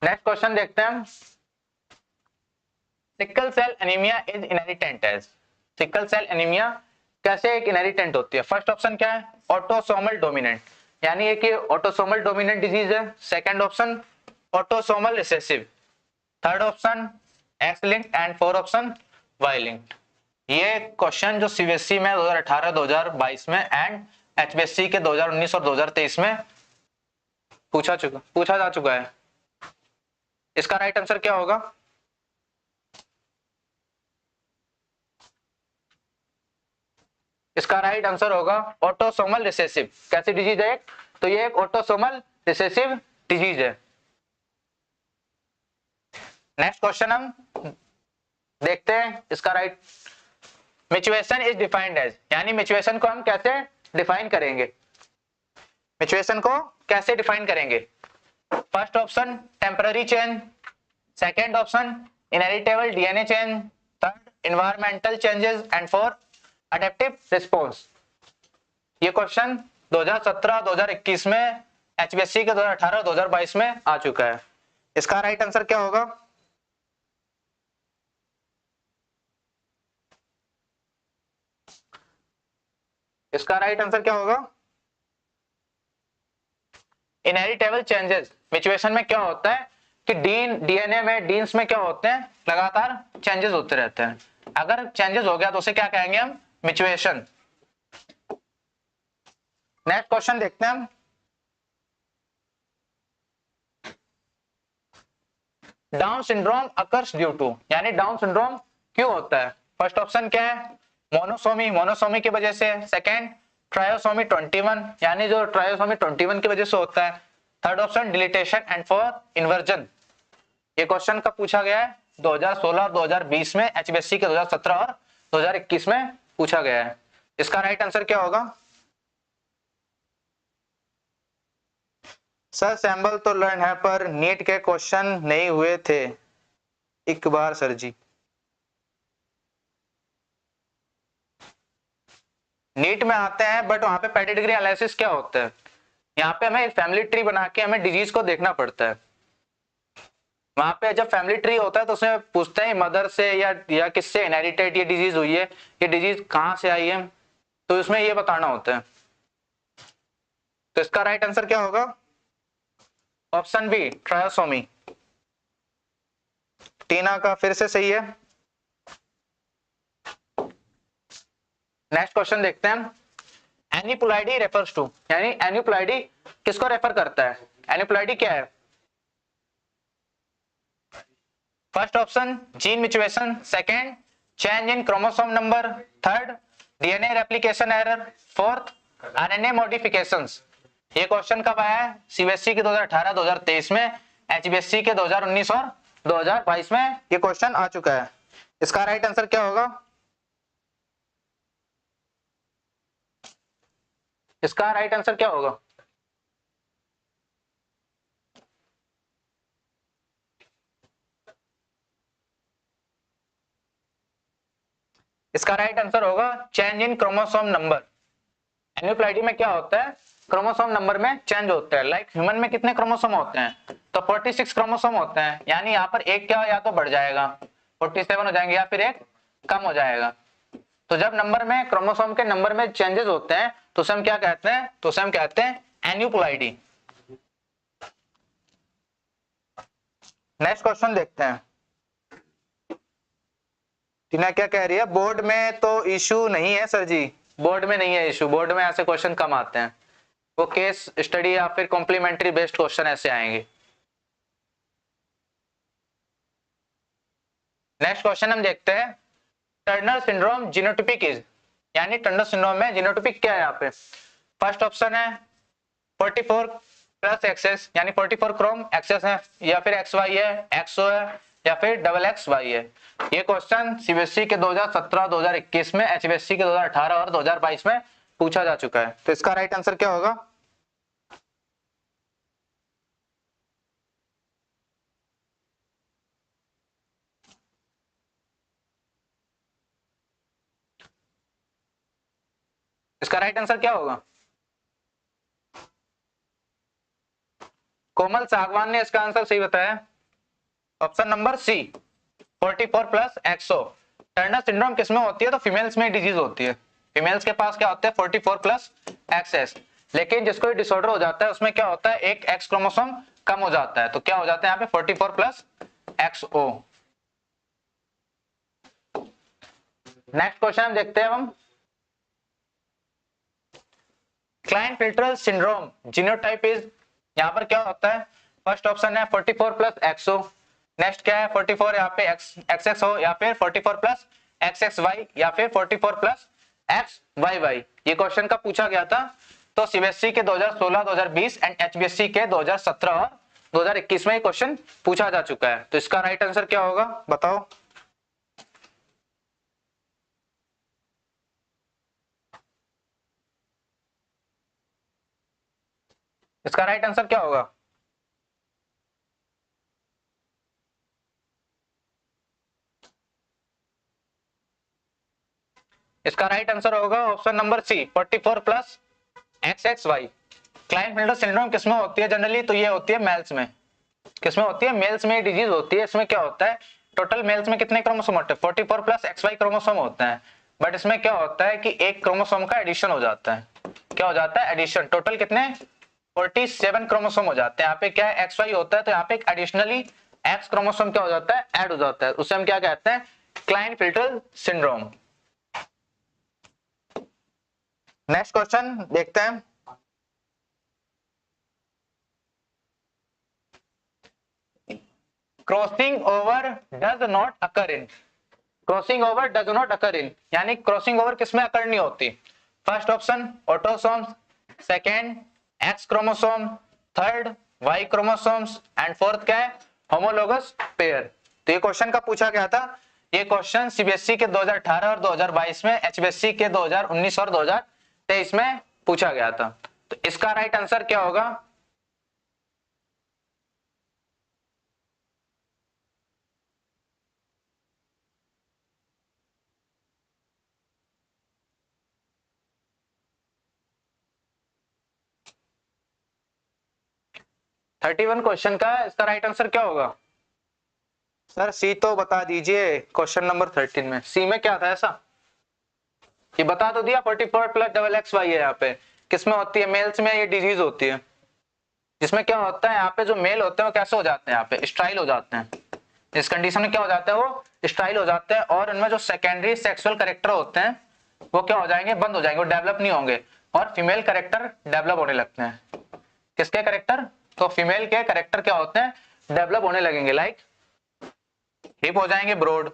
Speaker 1: नेक्स्ट क्वेश्चन देखते हैं हम। Sickle cell anaemia is inheritant as. Sickle cell anaemia कैसे एक इनहेरिटेंट होती है? फर्स्ट ऑप्शन क्या है? ऑटोसोमल डोमिनेंट, यानी ये कि ऑटोसोमल डोमिनेंट डिजीज है। Second option autosomal recessive, third option X linked and four option Y linked. ये क्वेश्चन जो सीबीएसई में 2018 2022 में एंड एचबीएससी के 2019 और 2023 में पूछा जा चुका है। इसका राइट आंसर क्या होगा? इसका राइट आंसर होगा ऑटोसोमल रिसेसिव। कैसी डिजीज है? तो ये एक ऑटोसोमल रिसेसिव डिजीज है। नेक्स्ट क्वेश्चन हम देखते हैं। इसका right mutation is defined as, यानी म्यूटेशन को हम कैसे डिफाइन करेंगे? म्यूटेशन को कैसे डिफाइन करेंगे? First option temporary change, second option inheritable DNA change, third environmental changes and fourth adaptive response. ये क्वेश्चन 2017-2021 में, एचबीएससी के 2018-2022 में आ चुका है। इसका राइट आंसर क्या होगा? इसका राइट आंसर क्या होगा? Inheritable changes. म्यूटेशन में क्या होता है कि डीएनए में, जीन्स में क्या होते हैं? लगातार चेंजेस होते रहते हैं। अगर चेंजेस हो गया तो उसे क्या कहेंगे हम? म्यूटेशन। नेक्स्ट क्वेश्चन देखते हैं हम। Down syndrome occurs due to, यानी डाउन सिंड्रोम क्यों होता है? फर्स्ट ऑप्शन क्या है? मोनोसोमी, मोनोसोमी की वजह से। सेकंड ट्रायोसोमी 21, यानी जो ट्रायोसोमी 21 की वजह से होता है। Third option deletion and fourth inversion. ये क्वेश्चन कब पूछा गया है? 2016 और 2020 में, एचबीएससी के 2017 और 2021 में पूछा गया है। इसका राइट आंसर क्या होगा? सर सैंपल तो लर्न है पर नीट के क्वेश्चन नहीं हुए थे एक बार सर जी। नीट में आते हैं बट वहां पे पेडिग्री एनालिसिस क्या होता है? यहाँ पे हमें एक फैमिली ट्री बना के हमें डिजीज को देखना पड़ता है। वहां पे जब फैमिली ट्री होता है तो उसमें पूछते हैं मदर से या किससे इनहेरिटेड ये डिजीज हुई है, ये डिजीज कहाँ से आई है, तो इसमें ये बताना होता है। तो इसका राइट आंसर क्या होगा? Option B ट्रायोसोमी। टीना का फिर से सही है। नेक्स्ट क्वेश्चन देखते हैं। एनिपुलाइडी रेफर्स टू, यानी एनिपुलाइडी किसको रेफर करता है? एनिपुलाइडी क्या है? First option gene mutation, second change in chromosome number, third DNA replication error, fourth RNA modifications. ये क्वेश्चन कब आया है? सीबीएसई के 2018-2023 में, एचबीएससी के 2019 और 2022 में ये क्वेश्चन आ चुका है। इसका राइट आंसर क्या होगा? इसका राइट आंसर क्या होगा? इसका राइट आंसर होगा change in chromosome number. Aneuploidy में क्या होता है, क्रोमोसोम नंबर में चेंज होता है। लाइक ह्यूमन में कितने क्रोमोसोम होते हैं, तो 46 क्रोमोसोम होते हैं, यानी यहाँ पर एक क्या या तो बढ़ जाएगा 47 हो जाएंगे या फिर एक कम हो जाएगा। तो जब नंबर में क्रोमोसोम के नंबर में चेंजेस होते हैं तो उसे हम क्या कहते हैं, तो उसे हम कहते हैं एन्यूप्लॉइडी। नेक्स्ट क्वेश्चन देखते हैं। टीना क्या कह रही है, बोर्ड में तो इशू नहीं है सर जी, बोर्ड में नहीं है इशू, बोर्ड में ऐसे क्वेश्चन कम आते हैं, वो केस स्टडी या फिर कॉम्प्लीमेंट्री बेस्ड क्वेश्चन ऐसे आएंगे। नेक्स्ट क्वेश्चन हम देखते हैं, टर्नर सिंड्रोम जीनोटिपिक इज, यानी टर्नर सिंड्रोम में जीनोटिपिक क्या है यहाँ पे। फर्स्ट ऑप्शन है 44 प्लस एक्सेस, यानी 44 क्रोम एक्सेस है, या फिर XY है, XO है, या फिर XXY है। ये क्वेश्चन सीबीएसई के 2017, 2021 में, HBSC के 2018 और 2022 में पूछा जा चुका है। तो इसका राइट आंसर क्या होगा, इसका राइट आंसर क्या होगा। कोमल सागवान ने इसका आंसर सही बताया, option number C 44 plus XO। Turner syndrome किसमें होती है, तो फीमेल्स में डिजीज होती है, फीमेल्स के पास क्या होता है 44 प्लस XS। लेकिन जिसको डिसऑर्डर हो जाता है उसमें क्या होता है, एक X क्रोमोसोम कम हो जाता है, तो क्या हो जाता है यहाँ पे 44 प्लस XO। नेक्स्ट क्वेश्चन हम देखते हैं हम, क्लाइनफिल्टर सिंड्रोम जीनोटाइप इज, यहाँ पर क्या होता है, फर्स्ट ऑप्शन है 44 प्लस XO, नेक्स्ट क्या है 44 यहाँ पे XX हो, या फिर 44 प्लस XXY, या फिर 44 प्लस XYY। ये क्वेश्चन का पूछा गया था, तो सीबीएसई के 2016, 2020 एंड HBSC के 2017 और 2021 में ये क्वेश्चन पूछा जा चुका है। तो इसका राइट आंसर क्या होगा बताओ, इसका राइट आंसर क्या होगा। इसका राइट आंसर होगा option number C 44 plus XXY। Klinefelter syndrome किसमें होती है जनरली, तो ये होती है मेल्स में। किसमें होती है, मेल्स में डिजीज होती है। इसमें क्या होता है, टोटल मेल्स में कितने क्रोमोसोम होते हैं 44 प्लस XY क्रोमोसोम होते हैं, बट इसमें क्या होता है कि एक क्रोमोसोम का एडिशन हो जाता है। क्या हो जाता है, एडिशन। टोटल कितने 47 क्रोमोसोम हो जाते हैं। यहाँ पे क्या है XY होता है, तो यहाँ पे एक एडिशनली X क्रोमोसोम क्या हो जाता है, ऐड हो जाता है, उसे हम क्या कहते हैं, क्लाइनफिल्टर सिंड्रोम। नेक्स्ट क्वेश्चन देखते हैं, crossing over does not occur in, crossing over does not occur in, यानी क्रॉसिंग ओवर किसमें अकर नहीं होती। First option autosomes, second X chromosome, third Y chromosomes, and fourth क्या है, होमोलोगस पेयर। तो ये क्वेश्चन का पूछा गया था, ये क्वेश्चन सीबीएसई के 2018 और 2022 में, HBSC के 2019 और 2023 में पूछा गया था। तो इसका राइट आंसर क्या होगा, 31 क्वेश्चन का इसका राइट आंसर क्या होगा। सर सी तो बता दीजिए, क्वेश्चन नंबर 13 में सी में क्या था ऐसा, ये बता तो दिया 44 प्लस XXY है। यहाँ पे किसमें होती है, मेल्स में ये डिजीज होती है, जिसमें क्या होता है यहाँ पे जो मेल होते हैं वो कैसे हो जाते हैं, यहाँ पे स्टाइल हो जाते हैं। इस कंडीशन में क्या हो जाता है, वो स्टाइल हो जाते हैं, और इनमें जो सेकेंडरी सेक्सुअल कैरेक्टर होते हैं वो क्या हो जाएंगे, बंद हो जाएंगे, वो डेवलप नहीं होंगे, और फीमेल कैरेक्टर डेवलप होने लगते हैं। किसके कैरेक्टर, तो फीमेल के कैरेक्टर क्या होते हैं, डेवलप होने लगेंगे। लाइक हिप हो जाएंगे ब्रॉड,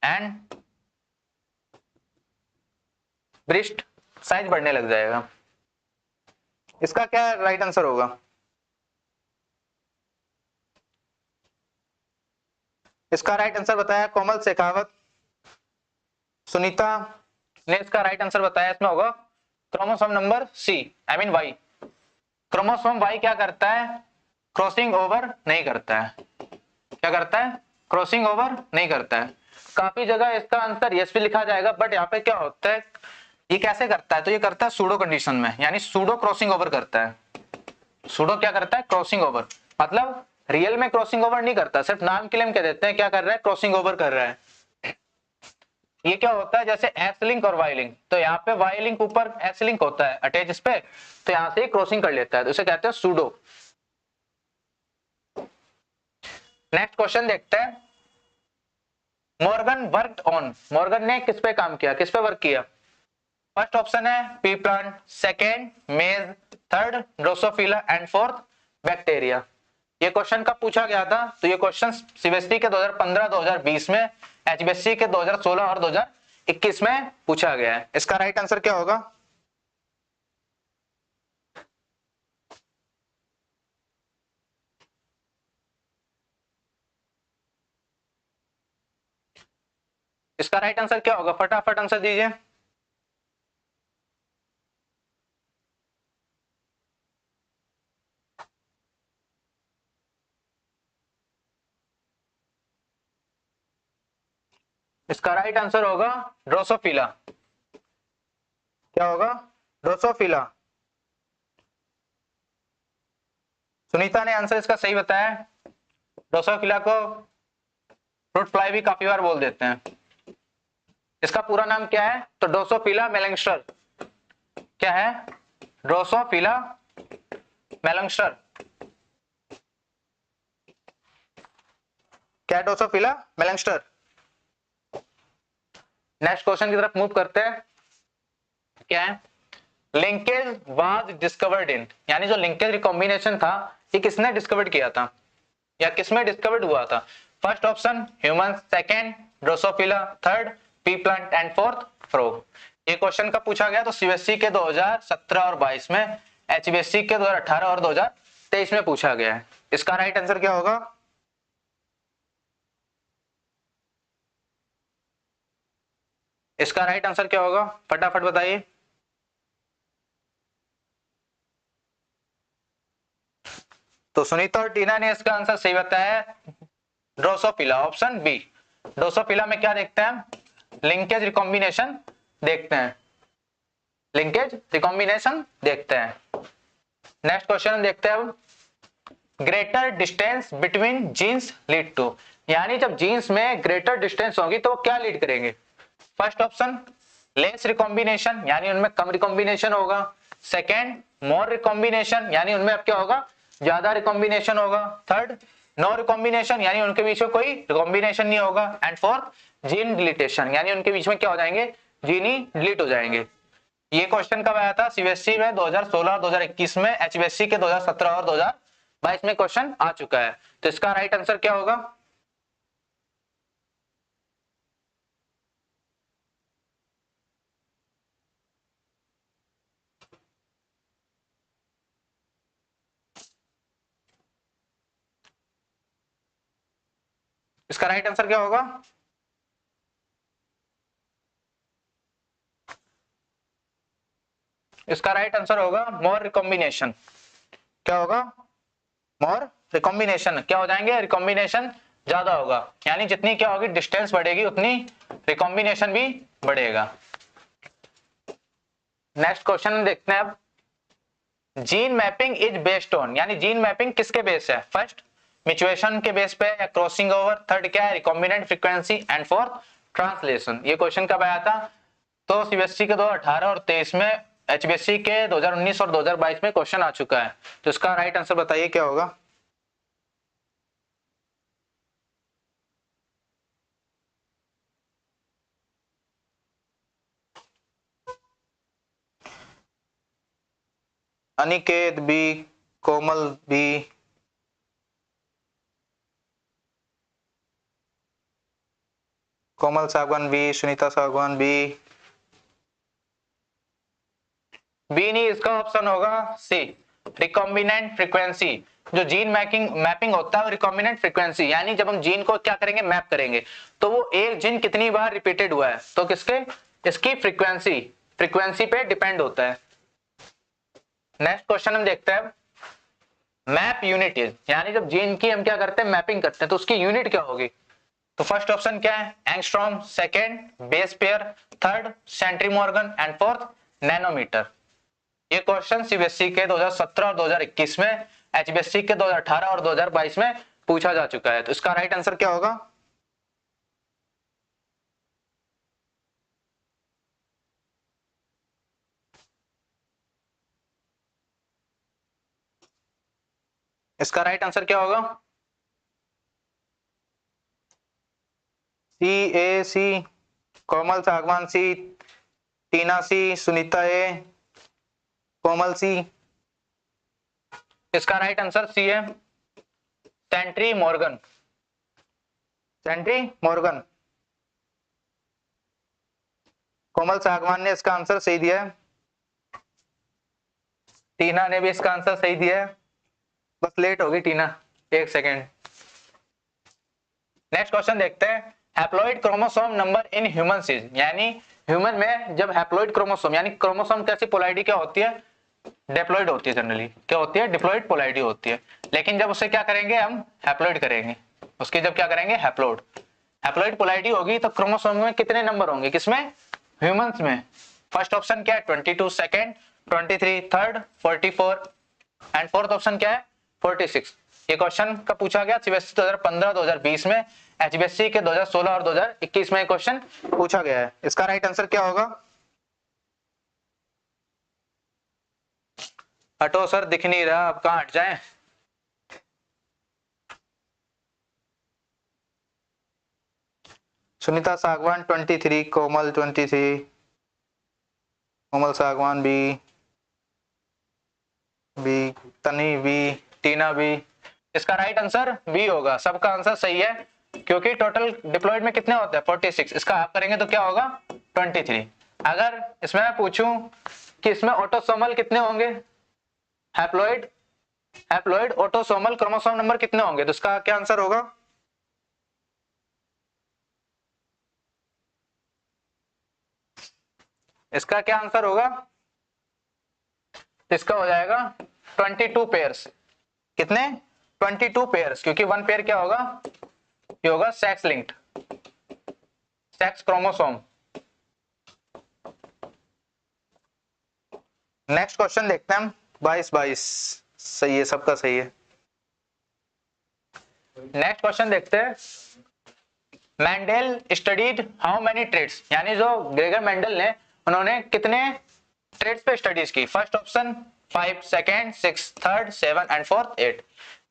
Speaker 1: एंड ब्रेस्ट साइज बढ़ने लग जाएगा। इसका क्या राइट आंसर होगा, इसका राइट आंसर बताया कोमल शेखावत, सुनीता ने इसका राइट आंसर बताया, इसमें होगा chromosome number C, I mean Y. Chromosome Y क्या करता है, क्रॉसिंग ओवर नहीं करता है। क्या करता है, क्रॉसिंग ओवर नहीं करता है। काफी जगह इसका आंसर यस भी लिखा जाएगा, बट यहाँ पे क्या होता है, ये कैसे करता है, तो ये करता है सूडो कंडीशन में, यानी सूडो क्रॉसिंग ओवर करता है। सूडो क्या करता है, क्रॉसिंग ओवर, मतलब रियल में क्रॉसिंग ओवर नहीं करता, सिर्फ नाम के लिए हम कह देते हैं क्या कर रहा है, क्रॉसिंग ओवर कर रहा है। ये क्या होता है, जैसे एस लिंक और वाई लिंक, तो यहाँ पे वाई लिंक ऊपर एस लिंक होता है अटैच इस पे, तो यहाँ से क्रॉसिंग कर लेता है, तो इसे कहते हैं सूडो। नेक्स्ट क्वेश्चन देखते हैं, मॉर्गन वर्कड ऑन, मॉर्गन ने किस पे काम किया, किस पे वर्क किया। फर्स्ट ऑप्शन है पी प्लांट, सेकेंड मेज, third Drosophila and fourth bacteria. ये क्वेश्चन कब पूछा गया था, तो ये क्वेश्चन सीबीएसई के 2015-2020 में, एचबीएससी के 2016 और 2021 में पूछा गया है। इसका राइट आंसर क्या होगा, इसका राइट आंसर क्या होगा, फटाफट आंसर दीजिए। इसका राइट आंसर होगा ड्रोसोफिला। क्या होगा, ड्रोसोफिला। सुनीता ने आंसर इसका सही बताया। ड्रोसोफिला को फ्रूट फ्लाई भी काफी बार बोल देते हैं। इसका पूरा नाम क्या है, तो ड्रोसोफिला मेलंगस्टर। क्या है, ड्रोसोफिला मेलंगस्टर। क्या है, ड्रोसोफिला मेलंगस्टर। नेक्स्ट क्वेश्चन की तरफ मूव करते हैं। क्या है, लिंकेज वाज डिस्कवर्ड इन, यानी जो लिंकेज रिकॉम्बिनेशन था ये किसने डिस्कवर्ड किया था, या किसमें डिस्कवर्ड हुआ था। First option human, second Drosophila, third P plant and fourth frog. ये क्वेश्चन कब पूछा गया, तो सीबीएसई के 2017 और 22 में, एचबीएससी के 2018 और 2023 में पूछा गया है। इसका राइट आंसर क्या होगा, इसका राइट आंसर क्या होगा, फटाफट बताइए। तो सुनीता और टीना ने इसका आंसर सही बताया, ड्रोसोफिला, ऑप्शन बी। ड्रोसोफिला में क्या देखते हैं, लिंकेज रिकॉम्बिनेशन देखते हैं, लिंकेज रिकॉम्बिनेशन देखते हैं। नेक्स्ट क्वेश्चन देखते हैं, greater distance between genes lead to, यानी जब जीन्स में ग्रेटर डिस्टेंस होगी तो वो क्या लीड करेंगे। फर्स्ट ऑप्शन लेस रिकॉम्बिनेशन, यानी उनमें कम रिकॉम्बिनेशन होगा। सेकेंड मोर रिकॉम्बिनेशन, यानी उनमें अब क्या होगा, ज्यादा रिकॉम्बिनेशन होगा। थर्ड नो रिकॉम्बिनेशन, यानी उनके बीच में कोई रिकॉम्बिनेशन नहीं होगा। एंड फोर्थ जीन डिलीटेशन, यानी उनके बीच में क्या हो जाएंगे, जीन ही डिलीट हो जाएंगे। ये क्वेश्चन कब आया था, सीबीएसई में 2016 और 2021 में, एचबीएससी के 2017 और 2022 में क्वेश्चन आ चुका है। तो इसका राइट आंसर क्या होगा, इसका राइट आंसर क्या होगा, इसका राइट आंसर होगा मोर रिकॉम्बिनेशन। क्या होगा, मोर रिकॉम्बिनेशन। क्या हो जाएंगे, रिकॉम्बिनेशन ज्यादा होगा, यानी जितनी क्या होगी डिस्टेंस बढ़ेगी उतनी रिकॉम्बिनेशन भी बढ़ेगा। नेक्स्ट क्वेश्चन देखते हैं अब, gene mapping is based on, यानी जीन मैपिंग किसके बेस है। फर्स्ट म्यूचुएशन के बेस पे या क्रॉसिंग ओवर, थर्ड क्या है recombinant frequency, and fourth translation. ये क्वेश्चन कब आया था, तो सीबीएसई के 2018 और 23 में, एचबीएससी के 2019 और 2022 में क्वेश्चन आ चुका है। तो इसका राइट आंसर बताइए क्या होगा, अनिकेत बी, कोमल बी, कोमल सागवान बी, सुनीता सागवान बी, बी नहीं, इसका ऑप्शन होगा सी, रिकॉम्बिनेंट फ्रीक्वेंसी। जो जीन मैपिंग होता है रिकॉम्बिनेंट फ्रीक्वेंसी, यानी जब हम जीन को क्या करेंगे, मैप करेंगे, तो वो एक जीन कितनी बार रिपीटेड हुआ है, तो किसके, इसकी फ्रीक्वेंसी पे डिपेंड होता है। नेक्स्ट क्वेश्चन हम देखते हैं, मैप यूनिट इज, यानी जब जीन की हम क्या करते हैं, मैपिंग करते हैं, तो उसकी यूनिट क्या होगी। तो फर्स्ट ऑप्शन क्या है? Angstrom, second base pair, third centimorgan and fourth nanometer. ये क्वेश्चन सीबीएसई के 2017 और 2021 में, एचबीएसई के 2018 और 2022 में पूछा जा चुका है। तो इसका राइट आंसर क्या होगा? इसका राइट आंसर क्या होगा? सी, ए, सी, कोमल सागवान सी, टीना सी, सुनीता ए, कोमल सी। इसका राइट आंसर सी है, centimorgan. Centimorgan. Komal Sagwan ने इसका आंसर सही दिया है, टीना ने भी इसका आंसर सही दिया है, बस लेट होगी टीना, एक सेकेंड। नेक्स्ट क्वेश्चन देखते हैं। Haploid chromosome number in humans is, यानी ह्यूमन में जब हैप्लॉइड क्रोमोसोम, यानी क्रोमोसोम कैसी पोलैरिटी क्या होती है? डिप्लॉइड होती है। जनरली क्या होती है? डिप्लॉइड पोलैरिटी होती है। लेकिन जब उसे क्या करेंगे हम? हैप्लॉइड करेंगे। उसकी जब क्या करेंगे? हैप्लॉइड पोलैरिटी होगी तो क्रोमोसोम में कितने नंबर होंगे? किसमें? ह्यूमंस में। फर्स्ट ऑप्शन क्या है? 22, second 23, third 44 and fourth option क्या है? 46। ये क्वेश्चन कब पूछा गया? सीबीएसई 2015, 2020 में, एचबीएसई के 2016 और 2021 में क्वेश्चन पूछा गया है। इसका राइट आंसर क्या होगा? हटो सर, दिख नहीं रहा, अब कहां हट जाएं? सुनीता सागवान 23, कोमल 23, कोमल सागवान बी, तनी बी, टीना बी। इसका राइट आंसर बी होगा। सबका आंसर सही है क्योंकि टोटल डिप्लॉयड में कितने होते हैं? 46। इसका आप करेंगे तो क्या होगा? 23। अगर इसमें मैं पूछूं कि इसमें ऑटोसोमल कितने होंगे, हैप्लॉइड ऑटोसोमल क्रोमोसोम नंबर कितने होंगे, तो इसका क्या आंसर होगा? इसका क्या आंसर होगा? इसका हो जाएगा 22 पेयर्स। कितने? 22 पेयर्स, क्योंकि वन पेयर क्या होगा? ये होगा sex linked, sex chromosome. Next question देखते हैं हम। 22 सही है, सबका सही है। नेक्स्ट क्वेश्चन देखते हैं। Mendel studied how many traits, यानी जो ग्रेगर मेंडल ने, उन्होंने कितने ट्रेड्स पे स्टडीज की? First option 5, second 6, third 7 and fourth 8।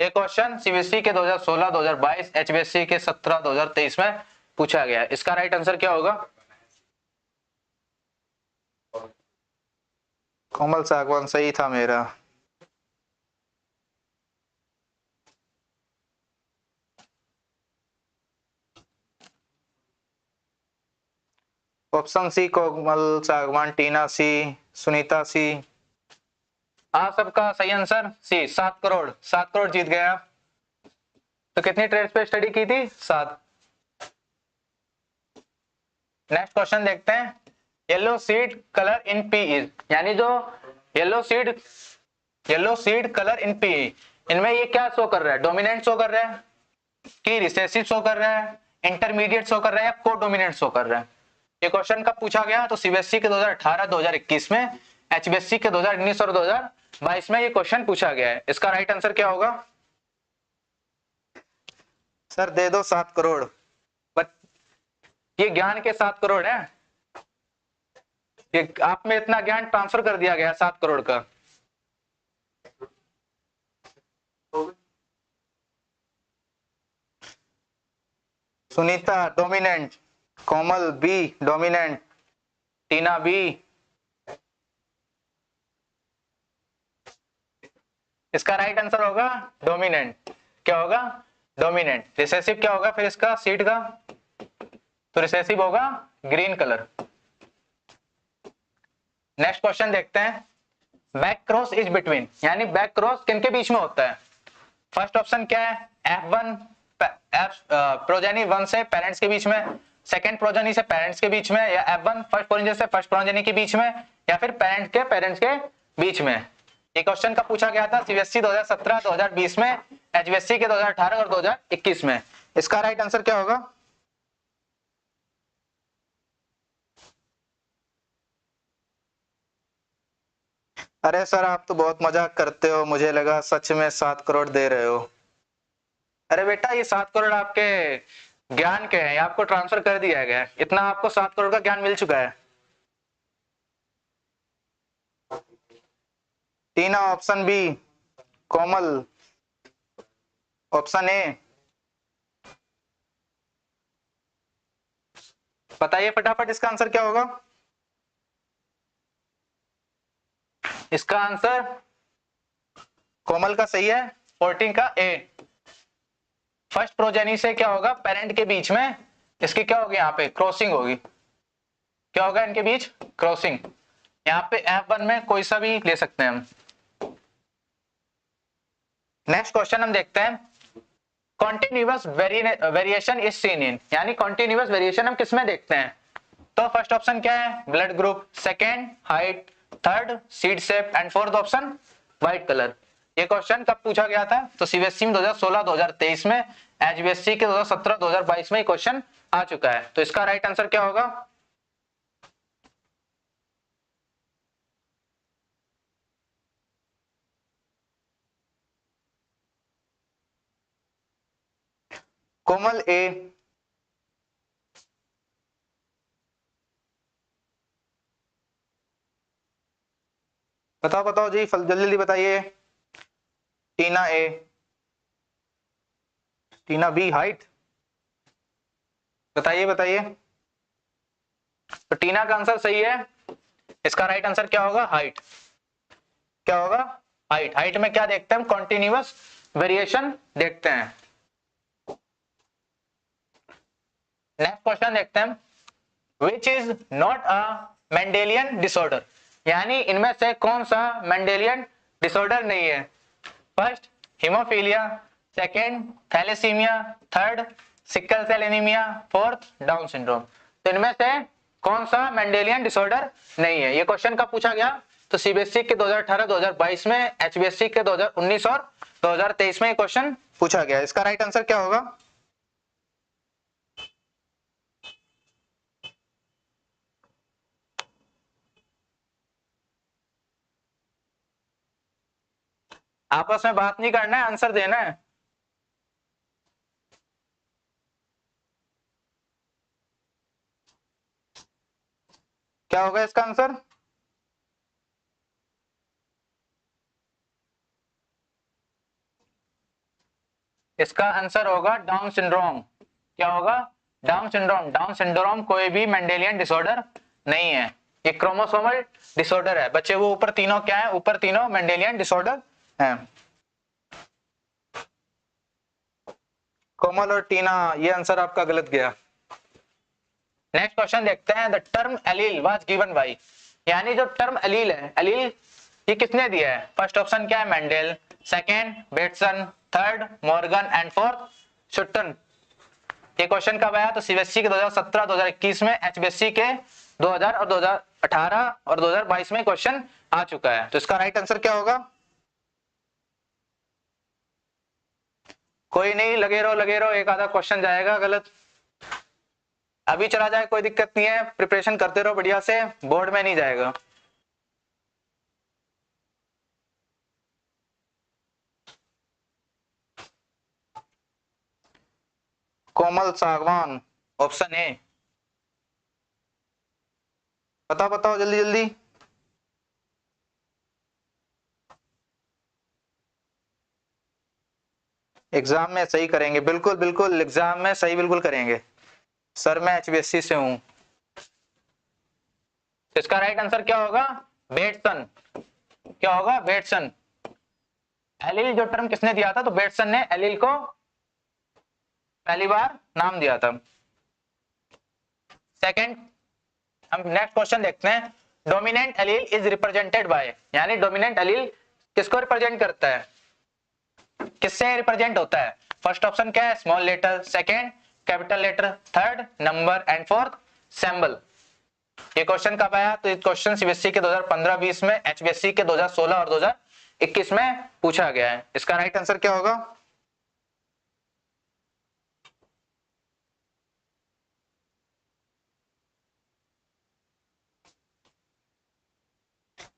Speaker 1: ये क्वेश्चन सीबीएसई के 2016, 2022, एचबीएसई के 17, 2023 में पूछा गया है। इसका राइट आंसर क्या होगा? कोमल सागवान सही था मेरा। ऑप्शन सी, कोमल सागवान, टीना सी, सुनीता सी। आप सबका सही आंसर सी, 7 करोड़। 7 करोड़ जीत गया। तो कितनी ट्रेड्स पे स्टडी की थी? 7। नेक्स्ट क्वेश्चन देखते हैं। Yellow seed colour in P is, यानी जो yellow seed colour in P, इनमें ये क्या शो कर रहा है? डोमिनेंट शो कर रहा है कि रिसेसिव शो कर रहा है, इंटरमीडिएट शो कर रहा है या कोडोमिनेंट शो कर रहा है? ये क्वेश्चन कब पूछा गया? तो सीबीएसई के 2018, 2021 में, एचबीएसई के 2019 और 2022 में ये क्वेश्चन पूछा गया है। इसका राइट आंसर क्या होगा? सर दे दो 7 करोड़। बट ये ज्ञान के 7 करोड़ है, ये आप में इतना ज्ञान ट्रांसफर कर दिया गया 7 करोड़ का। सुनीता डोमिनेंट, कोमल बी डोमिनेंट, टीना बी। इसका राइट आंसर होगा डोमिनेंट। क्या होगा? डोमिनेंट। रिसेसिव क्या होगा फिर इसका सीड का? तो रिसेसिव होगा ग्रीन कलर। नेक्स्ट क्वेश्चन देखते हैं। बैक क्रॉस इज बिटवीन, यानी बैक क्रॉस किनके बीच में होता है? फर्स्ट ऑप्शन क्या है? F1 प्रोजेनी 1 से पेरेंट्स के बीच में, सेकंड प्रोजेनी से पेरेंट्स के बीच में, या F1 फर्स्ट प्रोजेनी से फर्स्ट प्रोजेनी के बीच में, या फिर पेरेंट्स के बीच में। ये क्वेश्चन कब पूछा गया था? सीबीएसई 2017, 2020 में, एचबीएसई के 2018 और 2021 में। इसका राइट आंसर क्या होगा? अरे सर आप तो बहुत मजाक करते हो, मुझे लगा सच में 7 करोड़ दे रहे हो। अरे बेटा ये 7 करोड़ आपके ज्ञान के हैं, ये आपको ट्रांसफर कर दिया गया है, इतना आपको 7 करोड़ का ज्ञान मिल चुका है। Tina option B, Komal option A. बताइए फटाफट इसका आंसर क्या होगा। इसका आंसर कोमल का सही है, 14 का ए। फर्स्ट प्रोजेनी से क्या होगा, पेरेंट के बीच में इसकी क्या होगी, यहाँ पे क्रॉसिंग होगी। क्या होगा इनके बीच, क्रॉसिंग। यहाँ पे F1 में कोई सा भी ले सकते हैं हम। नेक्स्ट क्वेश्चन हम देखते हैं, continuous variation is seen in, यानी कॉन्टिन्यूअस वेरिएशन हम किसमें देखते हैं। तो फर्स्ट ऑप्शन क्या है, blood group, second height, third seed shape and fourth option white colour. ये क्वेश्चन कब पूछा गया था, तो सीबीएसई में 2016-2023 में, एचबीएससी के 2017-2022 में क्वेश्चन आ चुका है। तो इसका राइट आंसर क्या होगा, कोमल ए। बताओ बताओ जी, जल्दी जल्दी बताइए। टीना ए, टीना बी हाइट, बताइए बताइए। तो टीना का आंसर सही है, इसका राइट आंसर क्या होगा, हाइट। क्या होगा, हाइट। हाइट में क्या देखते हैं हम, कॉन्टिन्यूअस वेरिएशन देखते हैं। नेक्स्ट क्वेश्चन देखते हैं, which is not a Mendelian disorder, यानी इनमें से कौन सा मेंडेलियन डिसऑर्डर नहीं है। First haemophilia, second thalassaemia, third sickle cell anaemia, fourth Down syndrome. तो इनमें से कौन सा मेंडेलियन डिसऑर्डर नहीं है। ये क्वेश्चन कब पूछा गया, तो सीबीएसई के 2018-2022 में, एचबीएससी के 2019 और 2023 में क्वेश्चन पूछा गया। इसका राइट आंसर क्या होगा, आपस में बात नहीं करना है, आंसर देना है। क्या होगा इसका आंसर, इसका आंसर होगा डाउन सिंड्रोम। क्या होगा, डाउन सिंड्रोम। डाउन सिंड्रोम कोई भी मेंडेलियन डिसऑर्डर नहीं है, ये क्रोमोसोमल डिसऑर्डर है बच्चे। वो ऊपर तीनों क्या है, ऊपर तीनों मेंडेलियन डिसऑर्डर हैं। कोमल और टीना, ये आंसर आपका गलत गया। नेक्स्ट क्वेश्चन देखते हैं, the term allele was given by, यानी जो टर्म एलील है, एलील ये किसने दिया है। फर्स्ट ऑप्शन क्या है, Mendel, second Bateson, third Morgan and fourth Sutton. ये क्वेश्चन कब आया, तो सीबीएसई के 2017-2021 में, एचबीएससी के 2000 और 2018 और 2022 में क्वेश्चन आ चुका है। तो इसका राइट आंसर क्या होगा, कोई नहीं, लगे रहो, एक आधा क्वेश्चन जाएगा गलत, अभी चला जाए कोई दिक्कत नहीं है, प्रिपरेशन करते रहो बढ़िया से, बोर्ड में नहीं जाएगा। कोमल सागवान ऑप्शन ए। बताओ बताओ जल्दी जल्दी। एग्जाम में सही करेंगे, बिल्कुल बिल्कुल एग्जाम में सही बिल्कुल करेंगे सर, मैं एचबीएससी से हूं। इसका राइट आंसर क्या होगा, बेटसन। क्या होगा, बेटसन। एलिल जो टर्म किसने दिया था, तो बेटसन ने एलिल को पहली बार नाम दिया था। सेकंड, हम नेक्स्ट क्वेश्चन देखते हैं, dominant allele is represented by, यानी डोमिनेंट एलील किसको रिप्रेजेंट करता है, किससे रिप्रेजेंट होता है। फर्स्ट ऑप्शन क्या है, small letter, second capital letter, third number and fourth symbol. ये क्वेश्चन कब आया, तो ये क्वेश्चन सीबीएसई के 2015-20 में, एचबीएससी के 2016 और 2021 में पूछा गया है। इसका राइट आंसर क्या होगा,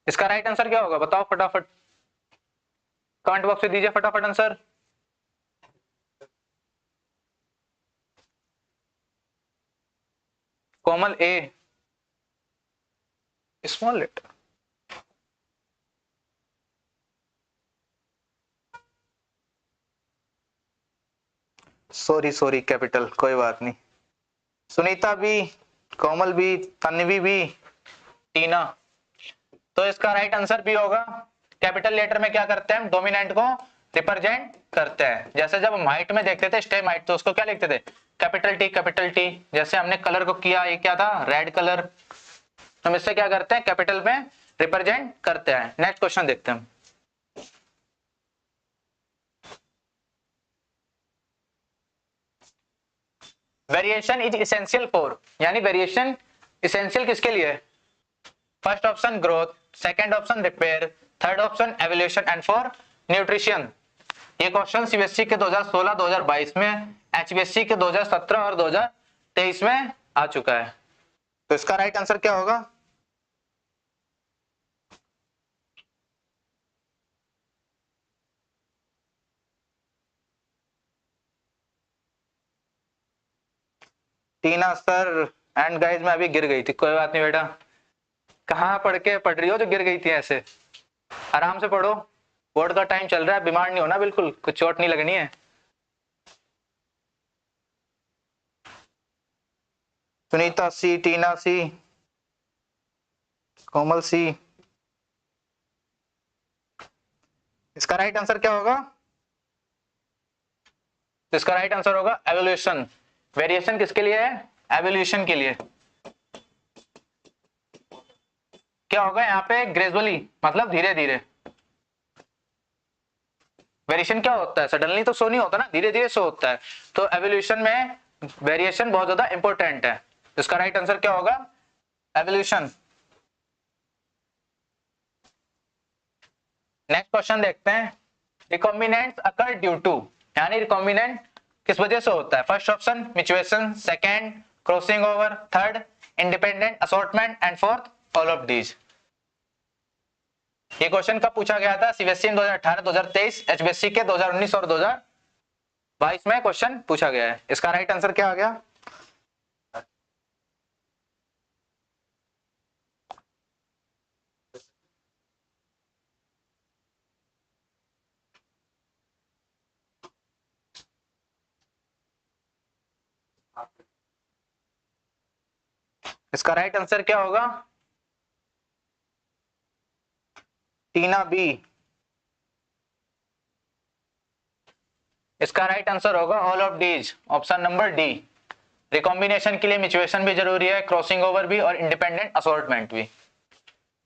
Speaker 1: इसका राइट आंसर क्या होगा बताओ फटाफट, कमेंट बॉक्स में दीजिए फटाफट answer. Komal A, small letter. Sorry sorry capital, कोई बात नहीं। सुनीता भी, कोमल भी, तन्वी भी, टीना। तो इसका राइट आंसर भी होगा। कैपिटल लेटर में क्या करते हैं हम, डोमिनेंट को रिप्रेजेंट करते हैं। जैसे जब हम हाइट में देखते थे स्टेम हाइट, तो उसको क्या लिखते थे, कैपिटल टी कैपिटल टी। जैसे हमने कलर को किया, ये क्या था, रेड कलर। हम इससे क्या करते हैं, कैपिटल में रिप्रेजेंट करते हैं। नेक्स्ट क्वेश्चन देखते हैं। वेरिएशन इज इसेंशियल फॉर, यानी वेरिएशन इसेंशियल किसके लिए है? First option growth, second option repair, third option evolution and for nutrition. ये क्वेश्चन सीबीएसई के 2016, 2022 में, एचबीएसई के 2017 और 2023 में आ चुका है। तो इसका राइट आंसर क्या होगा? टीना सर एंड गाइस, मैं अभी गिर गई थी। कोई बात नहीं बेटा, कहाँ पढ़ रही हो जो गिर गई थी ऐसे? आराम से पढ़ो, बोर्ड का टाइम चल रहा है, बीमार नहीं होना बिल्कुल, कुछ चोट नहीं लगनी है। सुनीता सी, टीना सी, कोमल सी। इसका राइट आंसर क्या होगा? इसका राइट आंसर होगा एवोल्यूशन। वेरिएशन किसके लिए है? एवोल्यूशन के लिए। क्या होगा यहाँ पे, ग्रेजुअली मतलब धीरे धीरे। वेरिएशन क्या होता है, सडनली तो शो नहीं होता ना, धीरे धीरे शो होता है। तो एवोल्यूशन में वेरिएशन बहुत ज्यादा इंपॉर्टेंट है। इसका राइट आंसर क्या होगा? एवोल्यूशन। नेक्स्ट क्वेश्चन देखते हैं। रिकॉम्बिनेंट्स अकर ड्यू टू, यानी रिकॉम्बिनेंट किस वजह से होता है? First option mutation, second crossing over, third independent assortment and fourth all of these. ये क्वेश्चन कब पूछा गया था? सीबीएसई 2018, 2023, एचबीएसई के 2019 और 2022 में क्वेश्चन पूछा गया है। इसका राइट आंसर क्या आ गया? इसका राइट आंसर क्या होगा? टीना बी। इसका राइट आंसर होगा all of these, option number D. Recombination के लिए म्यूचुएशन भी जरूरी है, क्रॉसिंग ओवर भी और इंडिपेंडेंट असॉर्टमेंट भी।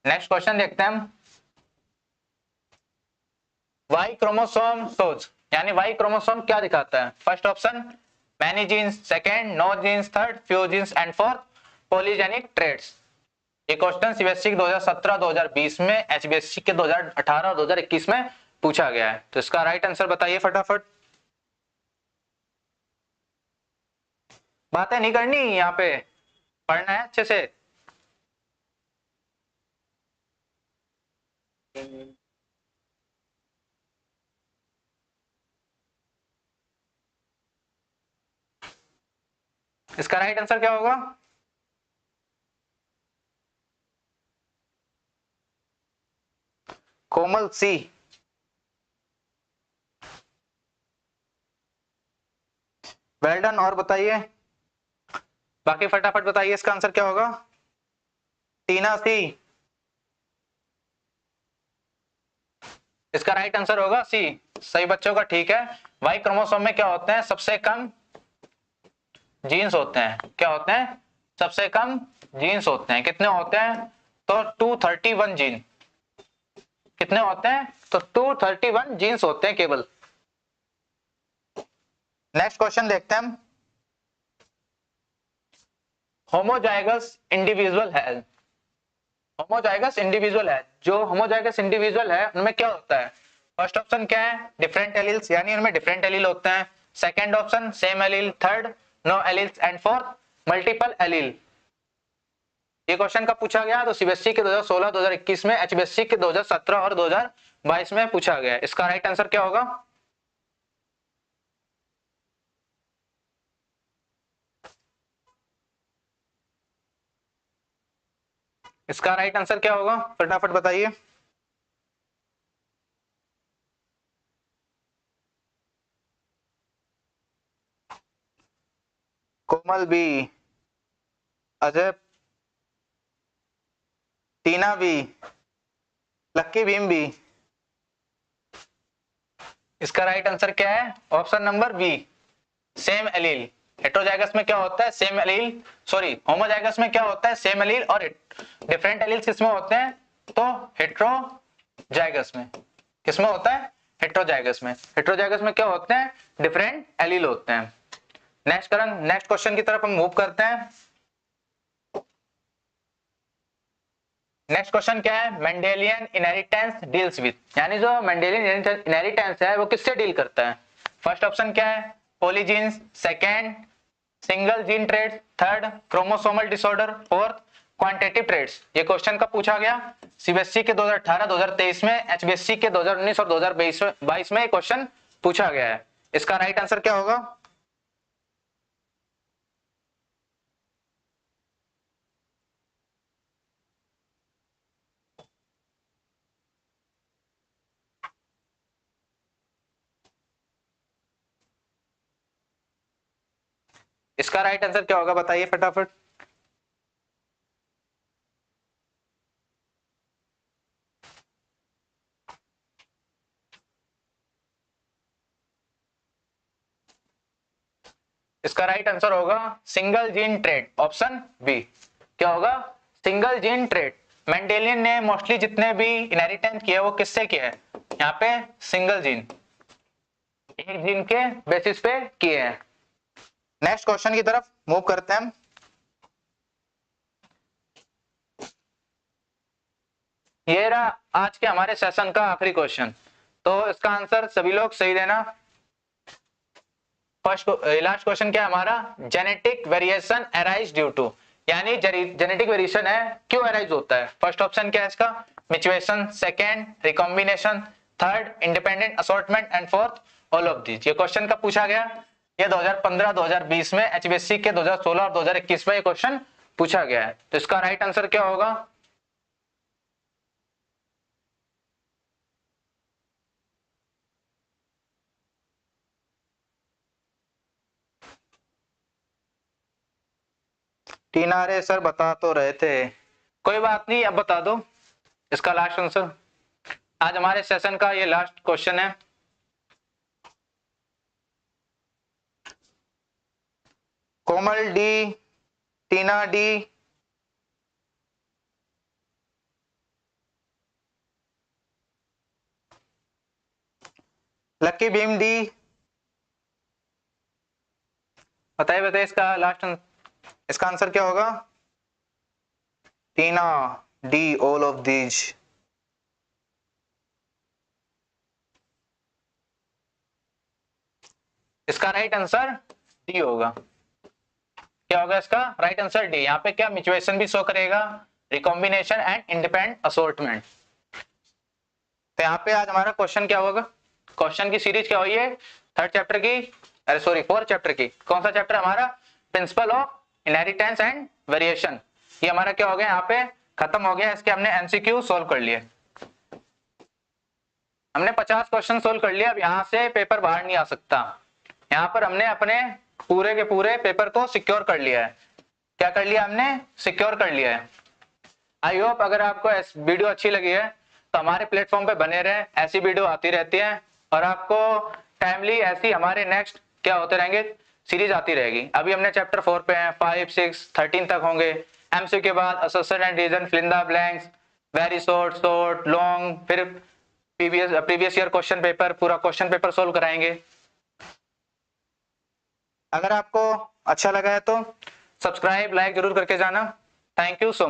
Speaker 1: नेक्स्ट क्वेश्चन देखते हैं हम। वाई क्रोमोसोम शोज, यानी वाई क्रोमोसोम क्या दिखाता है? First option many genes, second no genes, third few genes and fourth polygenic traits. ये क्वेश्चन सीबीएसई के 2017, 2020 में, एचबीएसई के 2018 और 2021 में पूछा गया है। तो इसका राइट आंसर बताइए फटाफट। बातें नहीं करनी यहाँ पे, पढ़ना है अच्छे से। इसका राइट आंसर क्या होगा? कोमल सी। Well done. और बताइए बाकी फटाफट बताइए, इसका आंसर क्या होगा? टीना सी। इसका राइट आंसर होगा सी। सही बच्चों का, ठीक है। वाई क्रोमोसोम में क्या होते हैं? सबसे कम जीन्स होते हैं। क्या होते हैं? सबसे कम जीन्स होते हैं। कितने होते हैं? तो 231 जीन। कितने होते हैं? तो 231 जीन्स होते हैं केवल। नेक्स्ट क्वेश्चन देखते हैं हम। होमोजाइगस इंडिविजुअल है, होमोजाइगस इंडिविजुअल है, जो होमोजाइगस इंडिविजुअल है उनमें क्या होता है? फर्स्ट ऑप्शन क्या है? डिफरेंट एलील्स, यानी उनमें डिफरेंट एलील होते हैं। Second option same allele, third no alleles and fourth multiple allele. ये क्वेश्चन कब पूछा गया? तो सीबीएसई के 2016, 2021 में, एचबीएससी के 2017 और 2022 में पूछा गया। इसका राइट आंसर क्या होगा? इसका राइट आंसर क्या होगा? फटाफट बताइए। Komal B, Ajay, Tina B, Lucky Bhim B. इसका राइट आंसर क्या है? Option number B, same allele. Heterozygous में क्या होता है? सेम एलील, सॉरी होमोजाइगस में क्या होता है? Same allele. और डिफरेंट एलील्स किसमें होते हैं? तो हेट्रोजाइगस में। किसमें होता है? हेट्रोजाइगस में। हेट्रोजाइगस में क्या होते हैं? डिफरेंट एलील होते हैं। नेक्स्ट क्वेश्चन की तरफ हम मूव करते हैं। नेक्स्ट क्वेश्चन क्या है? मेंडेलियन इनहेरिटेंस डील्स विद, यानी जो मेंडेलियन इनहेरिटेंस है वो किससे डील करता है? फर्स्ट ऑप्शन क्या है? Polygenes, second single gene traits, third chromosomal disorder, fourth quantitative traits. ये क्वेश्चन कब पूछा गया? सीबीएसई के 2018, 2023 में, एचबीएससी के 2019 और 2022 में क्वेश्चन पूछा गया है। इसका राइट आंसर क्या होगा? इसका राइट आंसर क्या होगा? बताइए फटाफट। इसका राइट आंसर होगा single gene trait, option B. क्या होगा? Single gene trait. मेंडेलियन ने मोस्टली जितने भी इनहेरिटेंस किया वो किससे किया है? यहाँ पे सिंगल जीन, एक जीन के बेसिस पे किए हैं। नेक्स्ट क्वेश्चन की तरफ मूव करते हैं। ये रहा आज के हमारे सेशन का आखिरी क्वेश्चन। तो इसका आंसर सभी लोग सही देना। फर्स्ट लास्ट क्वेश्चन क्या है हमारा? Genetic variation arise due to, यानी जेनेटिक वेरिएशन है क्यों अराइज होता है? फर्स्ट ऑप्शन क्या है इसका? Mutation, second recombination, third independent assortment and fourth all of these. ये क्वेश्चन कब पूछा गया? ये 2015, 2020 में, एचबीएससी के 2016 और 2021 में ये क्वेश्चन पूछा गया है। तो इसका राइट आंसर क्या होगा? टीना, रे सर बता तो रहे थे। कोई बात नहीं, अब बता दो इसका लास्ट आंसर। आज हमारे सेशन का ये लास्ट क्वेश्चन है। कोमल डी, टीना डी, लक्की भीम डी। बताइए बताइए इसका लास्ट इसका आंसर क्या होगा? टीना डी, ऑल ऑफ दीज। इसका राइट आंसर डी होगा। क्या होगा इसका राइट आंसर? डी। यहाँ पे क्या म्यूचुएशन भी शो करेगा, रिकॉम्बिनेशन एंड इंडिपेंडेंट असॉर्टमेंट। तो यहाँ पे आज हमारा क्वेश्चन क्या होगा? क्वेश्चन की सीरीज क्या हुई है? थर्ड चैप्टर की, अरे सॉरी फोर्थ चैप्टर की। कौन सा चैप्टर हमारा? Principle of inheritance and variation. ये हमारा क्या हो गया? यहाँ पे खत्म हो गया। इसके हमने एमसीक्यू सोल्व कर लिए। हमने 50 क्वेश्चन सोल्व कर लिया। अब यहाँ से पेपर बाहर नहीं आ सकता। यहाँ पर हमने अपने पूरे के पूरे पेपर को सिक्योर कर लिया है। क्या कर लिया हमने? सिक्योर कर लिया है। आई होप अगर आपको वीडियो अच्छी लगी है तो हमारे प्लेटफॉर्म पे बने रहे। ऐसी वीडियो आती रहती है और आपको टाइमली ऐसी हमारे नेक्स्ट क्या होते रहेंगे, सीरीज आती रहेगी। अभी हमने चैप्टर 4 पे हैं, 5, 6, 13 तक होंगे। एमसीक्यू के बाद associate and reason, fill in the blanks, very short, long, फिर प्रीवियस ईयर क्वेश्चन पेपर, पूरा क्वेश्चन पेपर सोल्व कराएंगे। अगर आपको अच्छा लगा है तो सब्सक्राइब, लाइक जरूर करके जाना। Thank you so much.